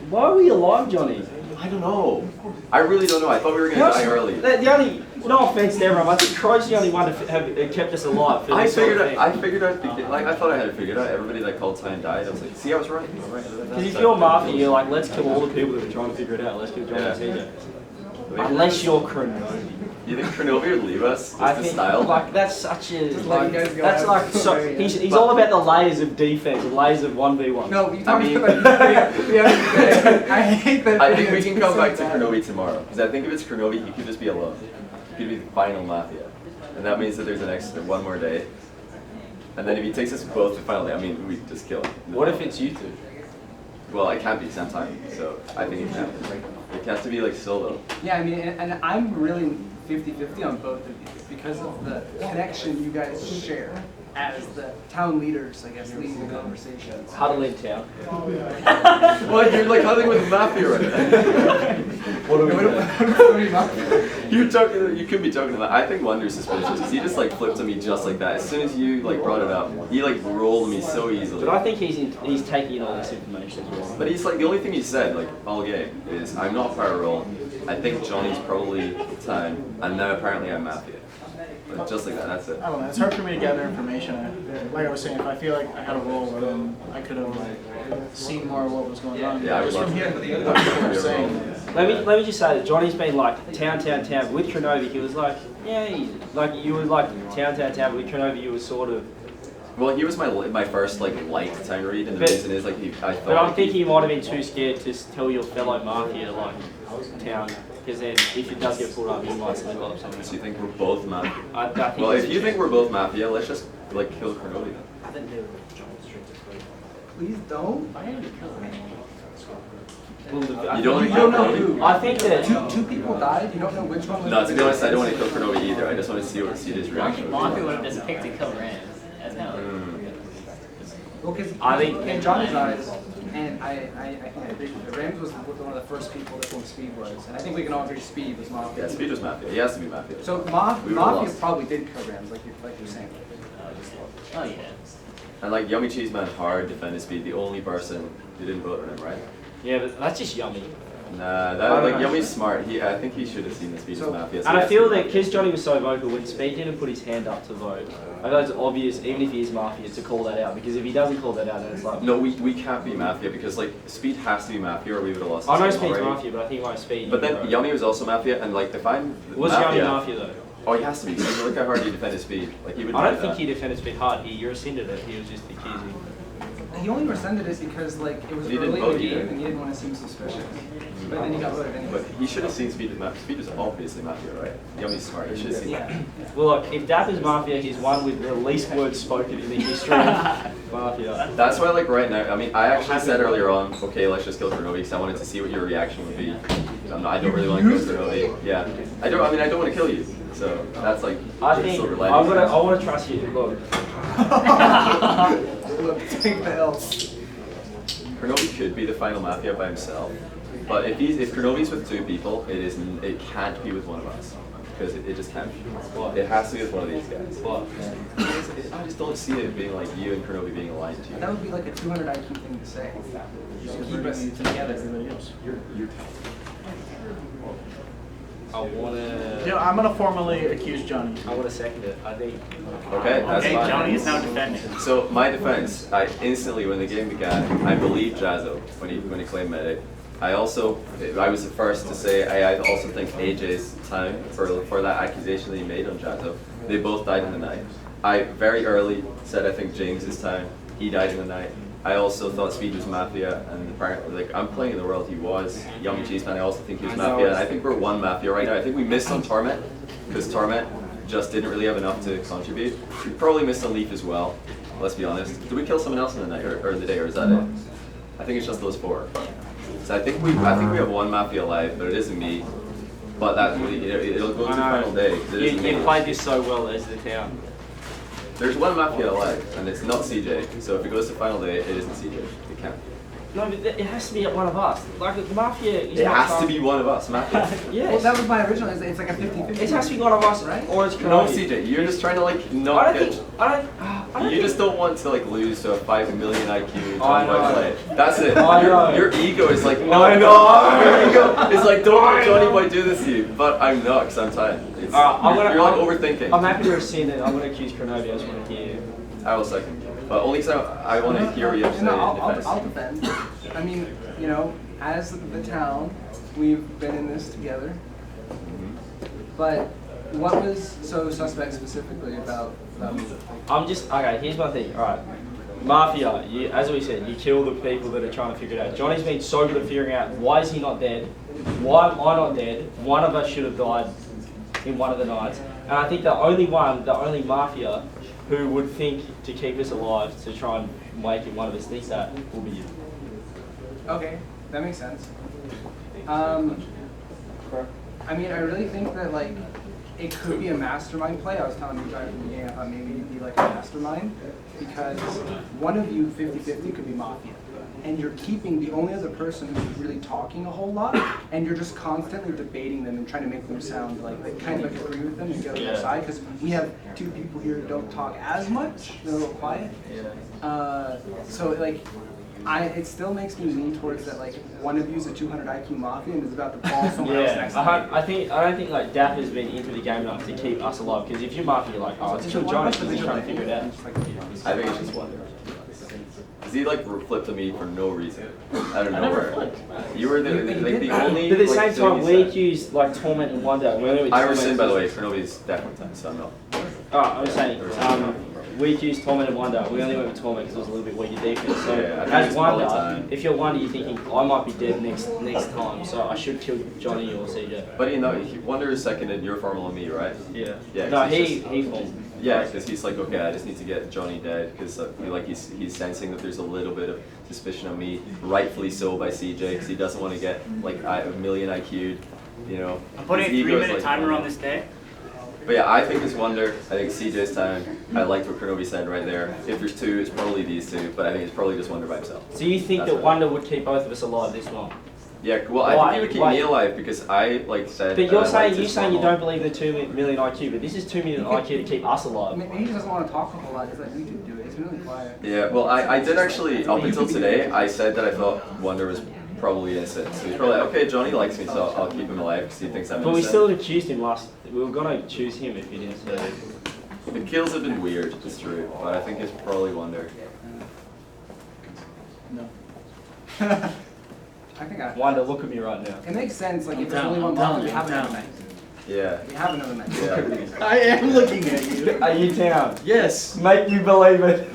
Why are we alive, Johnny? I don't know. I really don't know. I thought we were gonna die early. The only, no offense to everyone, I think Cro's the only one to have kept us alive. For I this sort of figured out. thing. I figured out. Like I thought I had it figured out. Everybody that called time died. I was like, see, I was right. Because if you're Mafia, you're like, let's kill all the people that are trying to figure it out. Let's kill Johnny and CJ. Unless you're Cronovi. You think Cronovi would leave us? Just I the think, style? like, that's such a, like, that's like, so, he's all about the layers of defense, and layers of 1v1. No, you talking about I hate that. I think we can come back to Cronovi tomorrow. Because I think if it's Cronovi, he could just be alone. He could be the final Mafia. And that means that there's an extra 1 more day. And then if he takes us both to final day, I mean, we just kill him. What if it's you two? Well, it can't be same time, so I think it can. It has to be like solo. Yeah, I mean, and I'm really 50-50 on both of you because of the connection you guys share as the town leaders, I guess, leading the conversations. Huddling town. Well, you're like huddling with Mafia right now. What are we doing? You're talking. You could be talking about. I think Wonder's suspicious because he just like flipped on me just like that. As soon as you like brought it up, he like rolled me so easily. But I think he's taking in all this information as well. But he's like the only thing he said like all game is I'm not power roll. I think Johnny's probably time, and now apparently I'm Mafia. But just like that, that's it. I don't know. It's hard for me to gather information. Like I was saying, if I feel like I had a role, then I could have seen more of what was going on. Yeah, I would Just love from to. hearing what people were saying. Let me just say that Johnny's been like town. With Cronovi, he was like, yeah, like you were like town. With Cronovi, you were sort of. Well, he was my first like light time read, and the reason is like I thought. But I think he might have been too scared to tell your fellow Mafia like town, because then if it does get pulled up, he might slip up something. So you think we're both Mafia? I think Well, if you think we're both Mafia, let's just like kill Cronovi then. Please don't. You don't want to kill Cronovi? I think that Two people died. You don't know which one was. No, to be honest, I don't want to kill Cronovi either. I just want to see what CJ's reaction Mafia was. would have just picked to kill Rand. That's how. Well, because I think in Johnny's eyes, and I think I agree with you, Rams was one of the first people that when Speed was, and I think we can all agree Speed was Mafia. Yeah, Speed was Mafia. He has to be Mafia. So We would've Mafia lost. probably did kill Rams, like you're saying. Oh yeah. And like Yummy Cheese Man hard defended Speed, the only person who didn't vote for him, right? yeah, but that's just yummy. Nah, that like Yummy's smart. I think he should have seen the Speed as Mafia. So And he I has to feel be that Mafia. because Johnny was so vocal, when Speed didn't put his hand up to vote, I know it's obvious, even if he is Mafia, to call that out. Because if he doesn't call that out, then it's like... No, we can't be Mafia because like Speed has to be Mafia or we would have lost. I know this game Speed's already. Mafia, but I think like Speed... But then Yummy was also Mafia, and like if I'm Was Yummy Mafia though? Oh, he has to be. Because look how hard he defended Speed. Like he would. I don't do think that. he defended Speed hard. He rescinded it. He was just accusing. He only rescinded it because like it was He didn't early in vote the game either. and he didn't want to seem suspicious. But then he got voted anyway. But he should have seen Speed as Mafia. Speed is obviously Mafia, right? Yummy's smart. He should have seen that. Well, look, if Dapper's Mafia, he's one with the least words spoken in the history of Mafia. That's why, like right now, I mean, I actually said earlier on, okay, let's just kill Cronovi because I wanted to see what your reaction would be. I don't really want to kill Cronovi. Yeah, I don't want to kill you. So that's like I the think silver I lining. want to trust you. Look, Look, take the L. Cronovi could be the final Mafia by himself, but if Cronovi's with 2 people, it can't be with one of us. because it just can't be. It has to be with one of these guys. I just don't see it being like you and Kronobi being aligned to you. That would be like a 200 IQ thing to say. Just keep us together, everybody else. I wanna. Yeah, I'm gonna formally accuse Johnny. I wanna second it. I think. Okay, that's Okay, fine. Johnny is now defending. So my defense, I instantly when the game began, I believed Jazzo when he claimed medic. I was the first to say I also think AJ's time for that accusation that he made on Jazzo. They both died in the night. I very early said I think James's time. He died in the night. I also thought Speed was Mafia, and apparently, like, I'm playing in the world he was. Yummy Cheese Man, I also think he was Mafia, and I think we're one Mafia right now. I think we missed on Torment, because Torment just didn't really have enough to contribute. We probably missed on Leaf as well, let's be honest. Did we kill someone else in the night, or in the day, or is that it? I think it's just those 4. So I think we have one Mafia alive, but it isn't me. But that it'll go to the final day. You played this so well as the town. There's one Mafia alive, and it's not CJ. So if it goes to final day, it isn't CJ. It can't. No, but it has to be one of us. Like the Mafia is It not has to be one of us, Mafia. Yes. Well, that was my original. It's like a 50-50. It has to be one of us, right? Or it's No, Kronobi. CJ, you're just trying to like not I get. don't You think- just don't want to like lose to a 5 million IQ I John know. Boy play. That's it. I know. Your ego is like, no, I no. know. Your ego is like, don't let Johnny Boy do this to you. But I'm not, because I'm tired. It's, you're like overthinking. I'm happy to rescind it. I'm gonna accuse Kronobi. I just want to hear you. I will second. But only because I want to hear what you have to say No, in defense. I'll defend. I mean, you know, as the town, we've been in this together. But what was so suspect specifically about me? Okay, here's my thing. Alright. Mafia, as we said, you kill the people that are trying to figure it out. Johnny's been so good at figuring out why is he not dead? Why am I not dead? One of us should have died in one of the nights. And I think the only Mafia who would think to keep us alive to try and make it one of us think that will be you. Okay, that makes sense. I mean, I really think that like it could be a mastermind play. I was telling you guys at the beginning, I thought maybe you'd be like a mastermind because one of you 50-50 could be Mafia. And you're keeping the only other person who's really talking a whole lot, and you're just constantly debating them and trying to make them sound like they kind of like agree with them and get on their side. Because we have 2 people here who don't talk as much; they're a little quiet. So like, it still makes me lean towards that. Like, one of you is a 200 IQ Mafia and is about to ball someone else next time. I don't think like Daff has been into the game enough to keep us alive. Because if you're Mafia, you're like, oh, let's kill Johnny because he's trying to figure it out. I think it's just one. Because he like flipped on me for no reason. Out of nowhere. You were the only. But at the like, same time, thing we he said. accused like Torment and Wonder. I rescind, by the way, Kronobi's definitely time, so no. I was saying, we accused Torment and Wonder. We only went with Torment because it was a little bit weaker defense. So Yeah, I think as it's probably Wonder, time. if you're Wonder, you're thinking I might be dead next time, so I should kill Johnny or CJ. But you know, Wonder is seconded your formula on me, right? Yeah. Yeah. No, 'cause he he's just- formed. Yeah, because he's like, okay, I just need to get Johnny dead because I feel like he's sensing that there's a little bit of suspicion of me, rightfully so by CJ, because he doesn't want to get like a million IQ'd, you know. I'm putting a His ego is 3-minute like- timer on this day. But yeah, I think it's Wonder. I think CJ's time. I liked what Kronobi said right there. If there's 2, it's probably these 2, but I think it's probably just Wonder by himself. So you think That's that what- Wonder would keep both of us alive this long? Yeah, well, I think he would keep me alive because I like said. But you're I liked saying his you normal- don't believe the 2 million IQ, but this is 2 million IQ to keep us alive. Maybe he just doesn't want to talk a whole lot. He's like, we could do it. It's really quiet. Yeah, well, I did actually, up until today, I said that I thought Wonder was probably innocent. So he's probably like, okay, Johnny likes me, so I'll keep him alive because he thinks I'm But we innocent. still accused him last. We were gonna choose him if you didn't say it. The kills have been weird, it's true, but I think it's probably Wonder. No. I think Wanda, look at me right now. It makes sense. Like, I'm if there's down, only one I'm down, Mafia, we have I'm another down. night. Yeah. We have another night. Yeah. I am looking at you. Are you down? Yes. Make me believe it.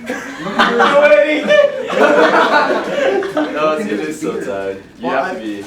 No, it's just so tired. You Well, have to be.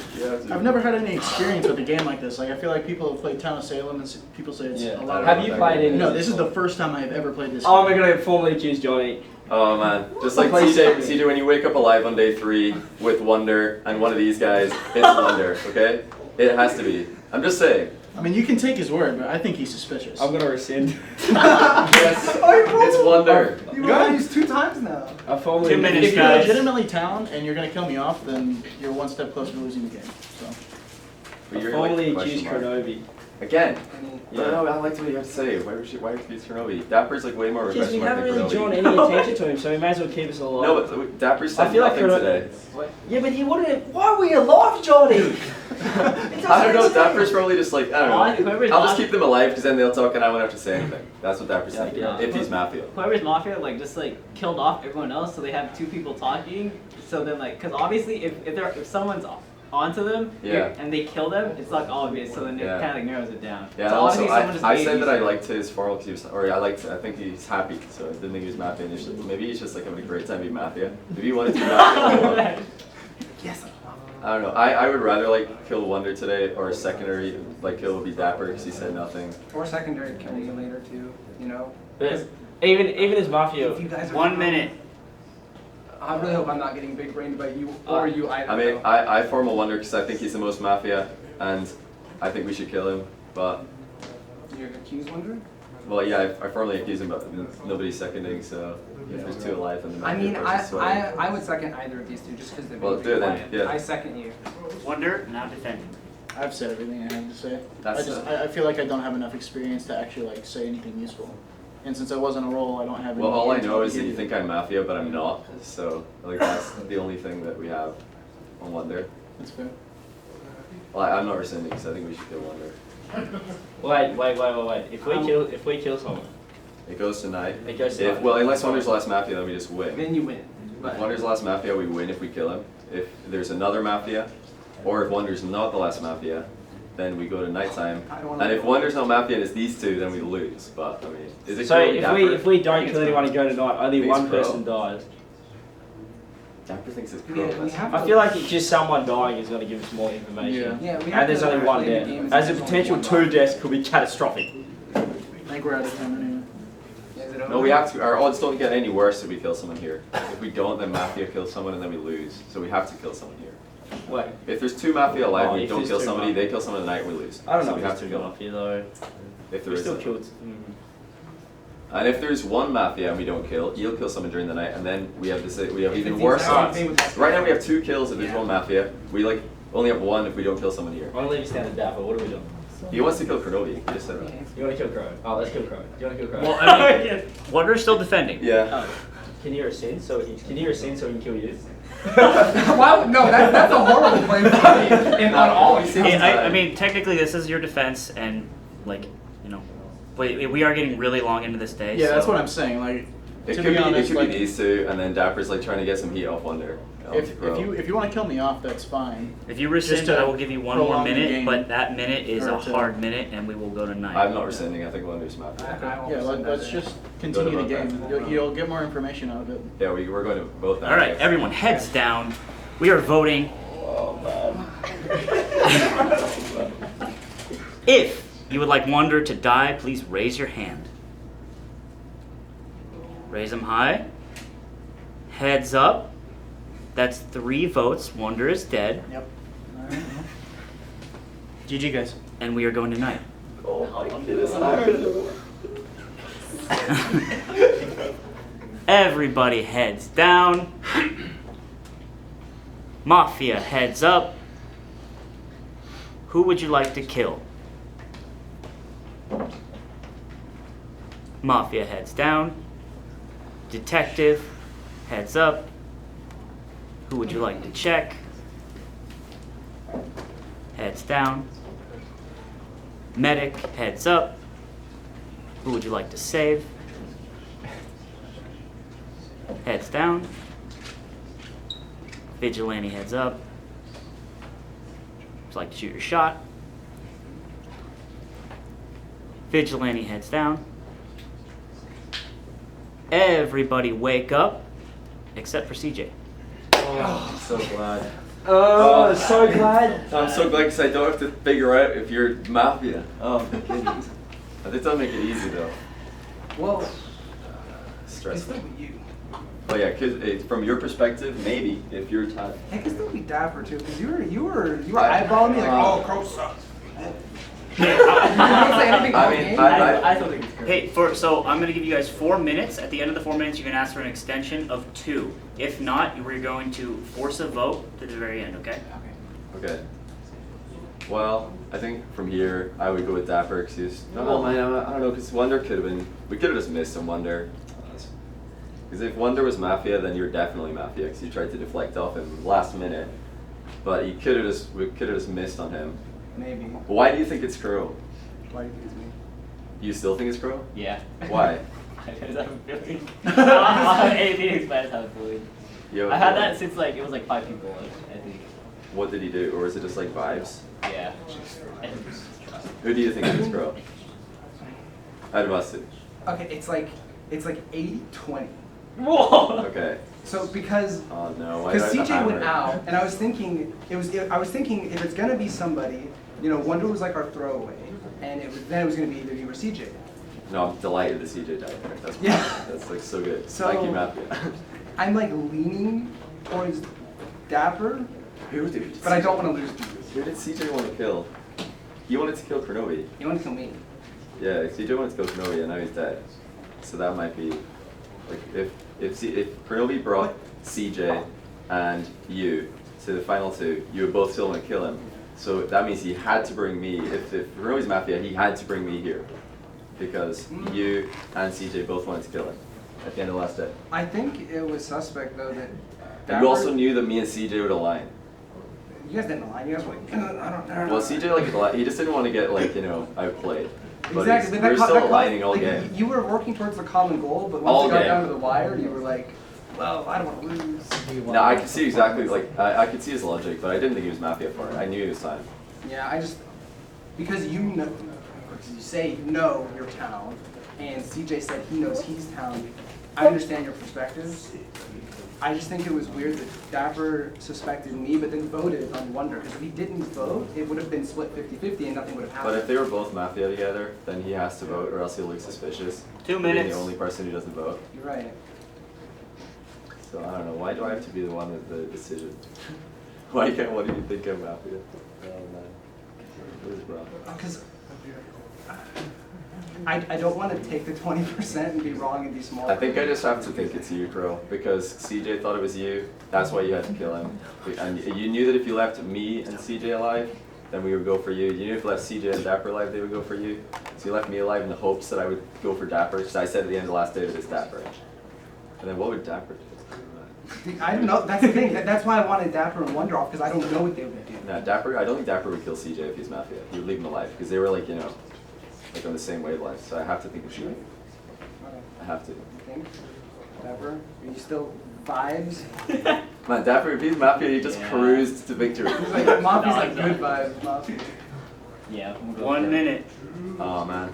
I've never had any experience with a game like this. Like, I feel like people have played Town of Salem and people say it's a lot. Have you played any? No, this is the first time I've ever played this. Oh, I'm gonna formally accuse Johnny. Oh man, just like CJ, when you wake up alive on day 3 with Wonder and one of these guys, it's Wonder, okay? It has to be. I'm just saying. I mean, you can take his word, but I think he's suspicious. I'm gonna rescind. Yes, it's Wonder. You rolled these 2 times now. I formally. 2 minutes, If you're guys. legitimately Town and you're going to kill me off, then you're one step closer to losing the game. So. But I you're formally like, accused question mark. Kronobi. Again. Any, No, I like what you have to say. Why would you use Kronovi? Dapper's like way more Because we regression mark haven't than really drawn Kronovi. any attention to him, so we may as well keep us alive. No, but Dapper said I feel like nothing today. Yeah, but he wouldn't. Why were you alive, Johnny? I don't know, Dapper's probably just like, I don't know. I'll just keep them alive because then they'll talk and I won't have to say anything. That's what Dapper's thinking, if he's Mafia. Whoever's Mafia, like, just, like, killed off everyone else so they have two people talking. So then, like, because obviously if someone's onto them and they kill them, it's, like, obvious. So then it kind of, like, narrows it down. Yeah, so also, obviously I said that I liked his formal because he was, or I think he's happy, so I didn't think he was Mafia initially. Maybe he's just, like, having a great time being Mafia. If he wanted to be Mafia, yes. I don't know. I would rather like kill Wonder today, or a secondary like kill would be Dapper because he said nothing. Or secondary kill me later too, you know? But even as Mafia, If you guys are 1 minute. I really hope I'm not getting big brained by you or you either. I mean, I formal Wonder because I think he's the most Mafia, and I think we should kill him. But You're accused Wonder? well, yeah, I formally accuse him, but nobody's seconding. So if there's two alive, then the I Mafia mean, person's sweating. I would second either of these two just because they're Well, being do it then, quiet. yeah. I second you. Wonder, now defending. I've said everything I have to say. That's I feel like I don't have enough experience to actually like say anything useful. And since I wasn't a role, I don't have any. Well, all I know is that you think I'm Mafia, but I'm not. So like that's the only thing that we have on Wonder. That's fair. Well, I'm not rescinding because I think we should kill Wonder. Wait. If we kill someone, It goes tonight. It goes If, tonight. well, unless Wonder's the last Mafia, then we just win. Then you win. If Wonder's the last Mafia, we win if we kill him. If there's another Mafia, or if Wonder's not the last Mafia, then we go to nighttime. And if Wonder's not Mafia and it's these two, then we lose. But I mean, is it so Crow or Dapper? if we don't kill anyone and go tonight, only It's one Crow. person dies. Dapper thinks it's Crow. Yeah, we have I feel like it's just someone dying is going to give us more information. Yeah, we have and there's to only one play the death. games As a and potential there's only 2 deaths could be catastrophic. I think we're out of time anyway. Is it No, over? we have to. Our odds don't get any worse if we kill someone here. If we don't, then Mafia kills someone and then we lose. So we have to kill someone here. Wait. If there's 2 Mafia alive, we if don't there's kill 2 somebody, Mafia. they kill someone tonight, we lose. I don't know so if we have there's to 2 kill. Mafia though. If there We is still a- killed. And if there's 1 Mafia and we don't kill, you'll kill someone during the night, and then we have this. We have If even it's worse the exact odds. same with that Right now we have 2 kills if there's 1 Mafia. We like only have 1 if we don't kill someone here. I'm going to leave you standing Dapper. What are we doing? He wants to kill Kronovi. He just said that. You want to kill Crow? Oh, let's kill Crow. Do you want to kill Crow? Well, I mean, Wonder's still defending. Yeah. Can you rescind so he can kill you? Why would- no, that's a horrible plan for me. And on all of Hey, I mean, technically, this is your defense, and like, you know, we are getting really long into this day. Yeah, so. that's what I'm saying. Like, It to could be be. honest, It could like, be these 2, and then Dapper's like trying to get some heat off Wonder. if you want to kill me off, that's fine. If you rescind, Just to I will give you 1 more prolong the minute, game. but that minute is Or a to- hard minute, and we will go to 9. I'm not rescinding. I think Wonder's Mafia. Yeah, let's just continue the game. You'll get more information out of it. Yeah, we're going to both. All right, everyone, heads down. We are voting. If you would like Wonder to die, please raise your hand. Raise them high. Heads up. That's 3 votes. Wonder is dead. Yep. GG, guys. And we are going tonight. Everybody heads down. Mafia heads up. Who would you like to kill? Mafia heads down. Detective heads up. Who would you like to check? Heads down. Medic heads up. Who would you like to save? Heads down. Vigilante heads up. Would you like to shoot your shot? Vigilante heads down. Everybody wake up, except for CJ. Oh, I'm so glad. Oh, so glad. I'm so glad because I don't have to figure out if you're Mafia. Oh my goodness. That doesn't make it easy though. Well, Stressful. it's still be you. Oh yeah, because from your perspective, maybe if you're tired. It could still be Dapper too, because you were eyeballing me like, oh, Crow sucks. You didn't say anything all game. I thought it was great. Hey, so I'm going to give you guys 4 minutes. At the end of the 4 minutes, you can ask for an extension of 2. If not, we're going to force a vote to the very end, okay? Okay. Well, I think from here I would go with Dapper because he's. No, man, I don't know because Wonder could have been. We could have just missed on Wonder. Because if Wonder was Mafia, then you're definitely Mafia because you tried to deflect off him last minute. But we could have just missed on him. Maybe. Why do you think it's Crow? Why do you think it's me? You still think it's Crow? Yeah. Why? I just have a feeling. I have anything explains how it's feeling. You have a I had feeling? that since like it was like 5 people, I think. What did he do, or is it just like vibes? Yeah. Who do you think is Crow? Out of us two. Okay, it's like 80-20. Whoa. Okay. So because Oh no. Why do I because have to CJ went hammer? out, and I was thinking if it's gonna be somebody, you know, Wonder was like our throwaway, and then it was gonna be either you or CJ. No, I'm delighted that CJ died there. That's Yeah. That's like so good. So- Thank you, Mafia. I'm like leaning towards Dapper, Who did? but I don't want to lose. Who did CJ want to kill? He wanted to kill Kronovi. You want to kill me? Yeah, CJ wanted to kill Kronovi, and now he's dead. So that might be like if Kronovi brought CJ and you to the final two, you would both still want to kill him. So that means he had to bring me. If Kronovi's Mafia, he had to bring me here because you and CJ both wanted to kill him at the end of the last day. I think it was suspect though that. And you also knew that me and CJ would align. You guys didn't lie. You guys were like, I don't know. Well, CJ like he just didn't want to get like outplayed. But Exactly, we're still aligning all like, game. You were working towards the common goal, but All once you got game. down to the wire, you were like, well, I don't want to lose. No, I could see exactly like I could see his logic, but I didn't think he was Mafia for it. I knew he was time. Yeah, I just because you know, because you say you know your town, and CJ said he knows his town. I understand your perspectives. I just think it was weird that Dapper suspected me, but then voted on Wonder. Because if he didn't vote, it would have been split 50-50 and nothing would have happened. But if they were both Mafia together, then he has to vote, or else he'll look suspicious. 2 for being minutes. the only person who doesn't vote. You're right. So I don't know. Why do I have to be the one with the decision? Why can't? What do you think of Mafia? Oh man, what is wrong? Because I don't want to take the 20% and be wrong and be small. I think I just have to think it's you, Crow, because CJ thought it was you. That's why you had to kill him. And you knew that if you left me and CJ alive, then we would go for you. You knew if you left CJ and Dapper alive, they would go for you. So you left me alive in the hopes that I would go for Dapper. So I said at the end of the last day that it's Dapper. And then what would Dapper do? I don't know. That's the thing. That's why I wanted Dapper and Wonder off, because I don't know what they would do. No, Dapper. I don't think Dapper would kill CJ if he's Mafia. He would leave him alive because they were like, you know, like on the same wavelength. So I have to think of you. I have to. You think? Dapper? Are you still vibes? Man, Dapper, if he's Mafia, he just cruised to victory. He's like, Mafia's like good vibes. Mafia. Yeah. 1 minute. Oh man.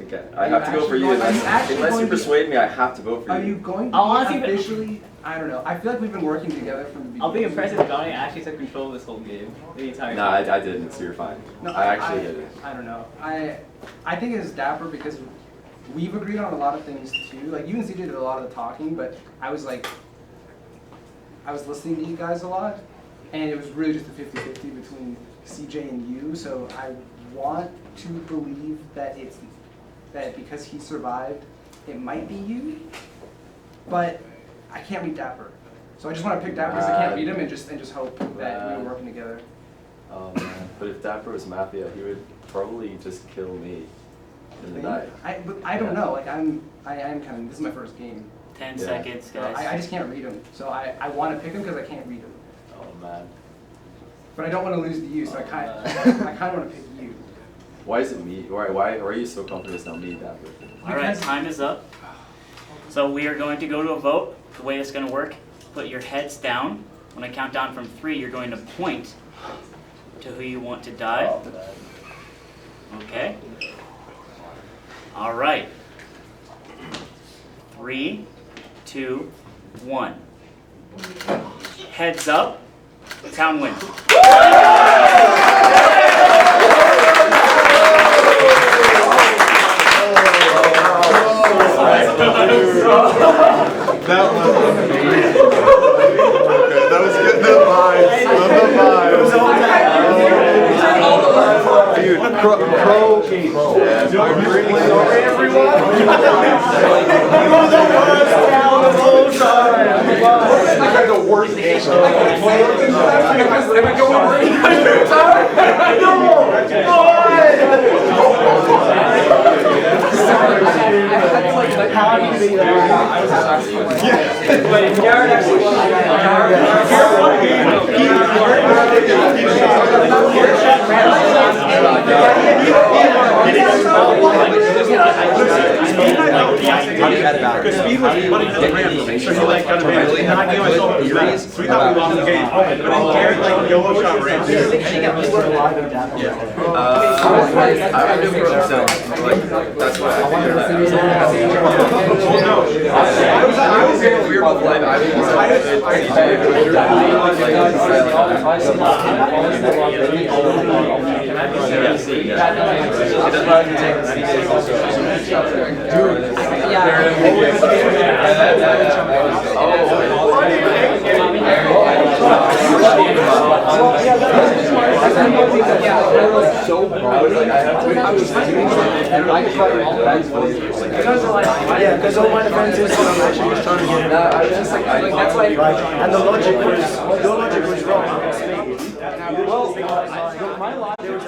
Okay. Are I you have to go for actually you. going- are you actually Unless going you to- persuade me, I have to vote for you. Are you going to I'll be honestly- officially? I don't know. I feel like we've been working together from the beginning. I'll be impressed if Johnny actually took control of this whole game. The entire No, I didn't, so you're fine. No, I actually didn't. I don't know. I think it's Dapper because we've agreed on a lot of things too. Like you and CJ did a lot of the talking, but I was listening to you guys a lot, and it was really just a 50-50 between CJ and you. So I want to believe that because he survived, it might be you, but I can't read Dapper. So I just want to pick Dapper because I can't read him and just hope that we were working together. Oh man. But if Dapper was Mafia, he would probably just kill me in the night. But I don't know. Like I am kind of. This is my first game. 10 Yeah. seconds, So guys. I just can't read him. So I want to pick him because I can't read him. Oh man. But I don't want to lose to you, so I kind of want to pick you. Why is it me? Why are you so confident it's not me, Dapper? All right, time is up. So we are going to go to a vote. The way it's going to work, put your heads down. When I count down from 3, you're going to point to who you want to die. Okay. All right. 3, 2, 1. Heads up. Town wins. That was amazing. Okay, that was good. The vibes. Dude, Crow. I'm really sorry, everyone. You were the worst town of all time. I got the worst answer. Am I going Because Speed was running to the ramp, so he like got advantage. And I gave myself a back. So we thought we lost the game. But then Garrett like YOLO shot ramp. I would do it for himself. Like, that's what I figured that. Well, no. I was here. We were both live. I Yeah, because all my defense is I'm actually just trying to get it out. That's like, and the logic was, your logic was wrong. Well, my logic was,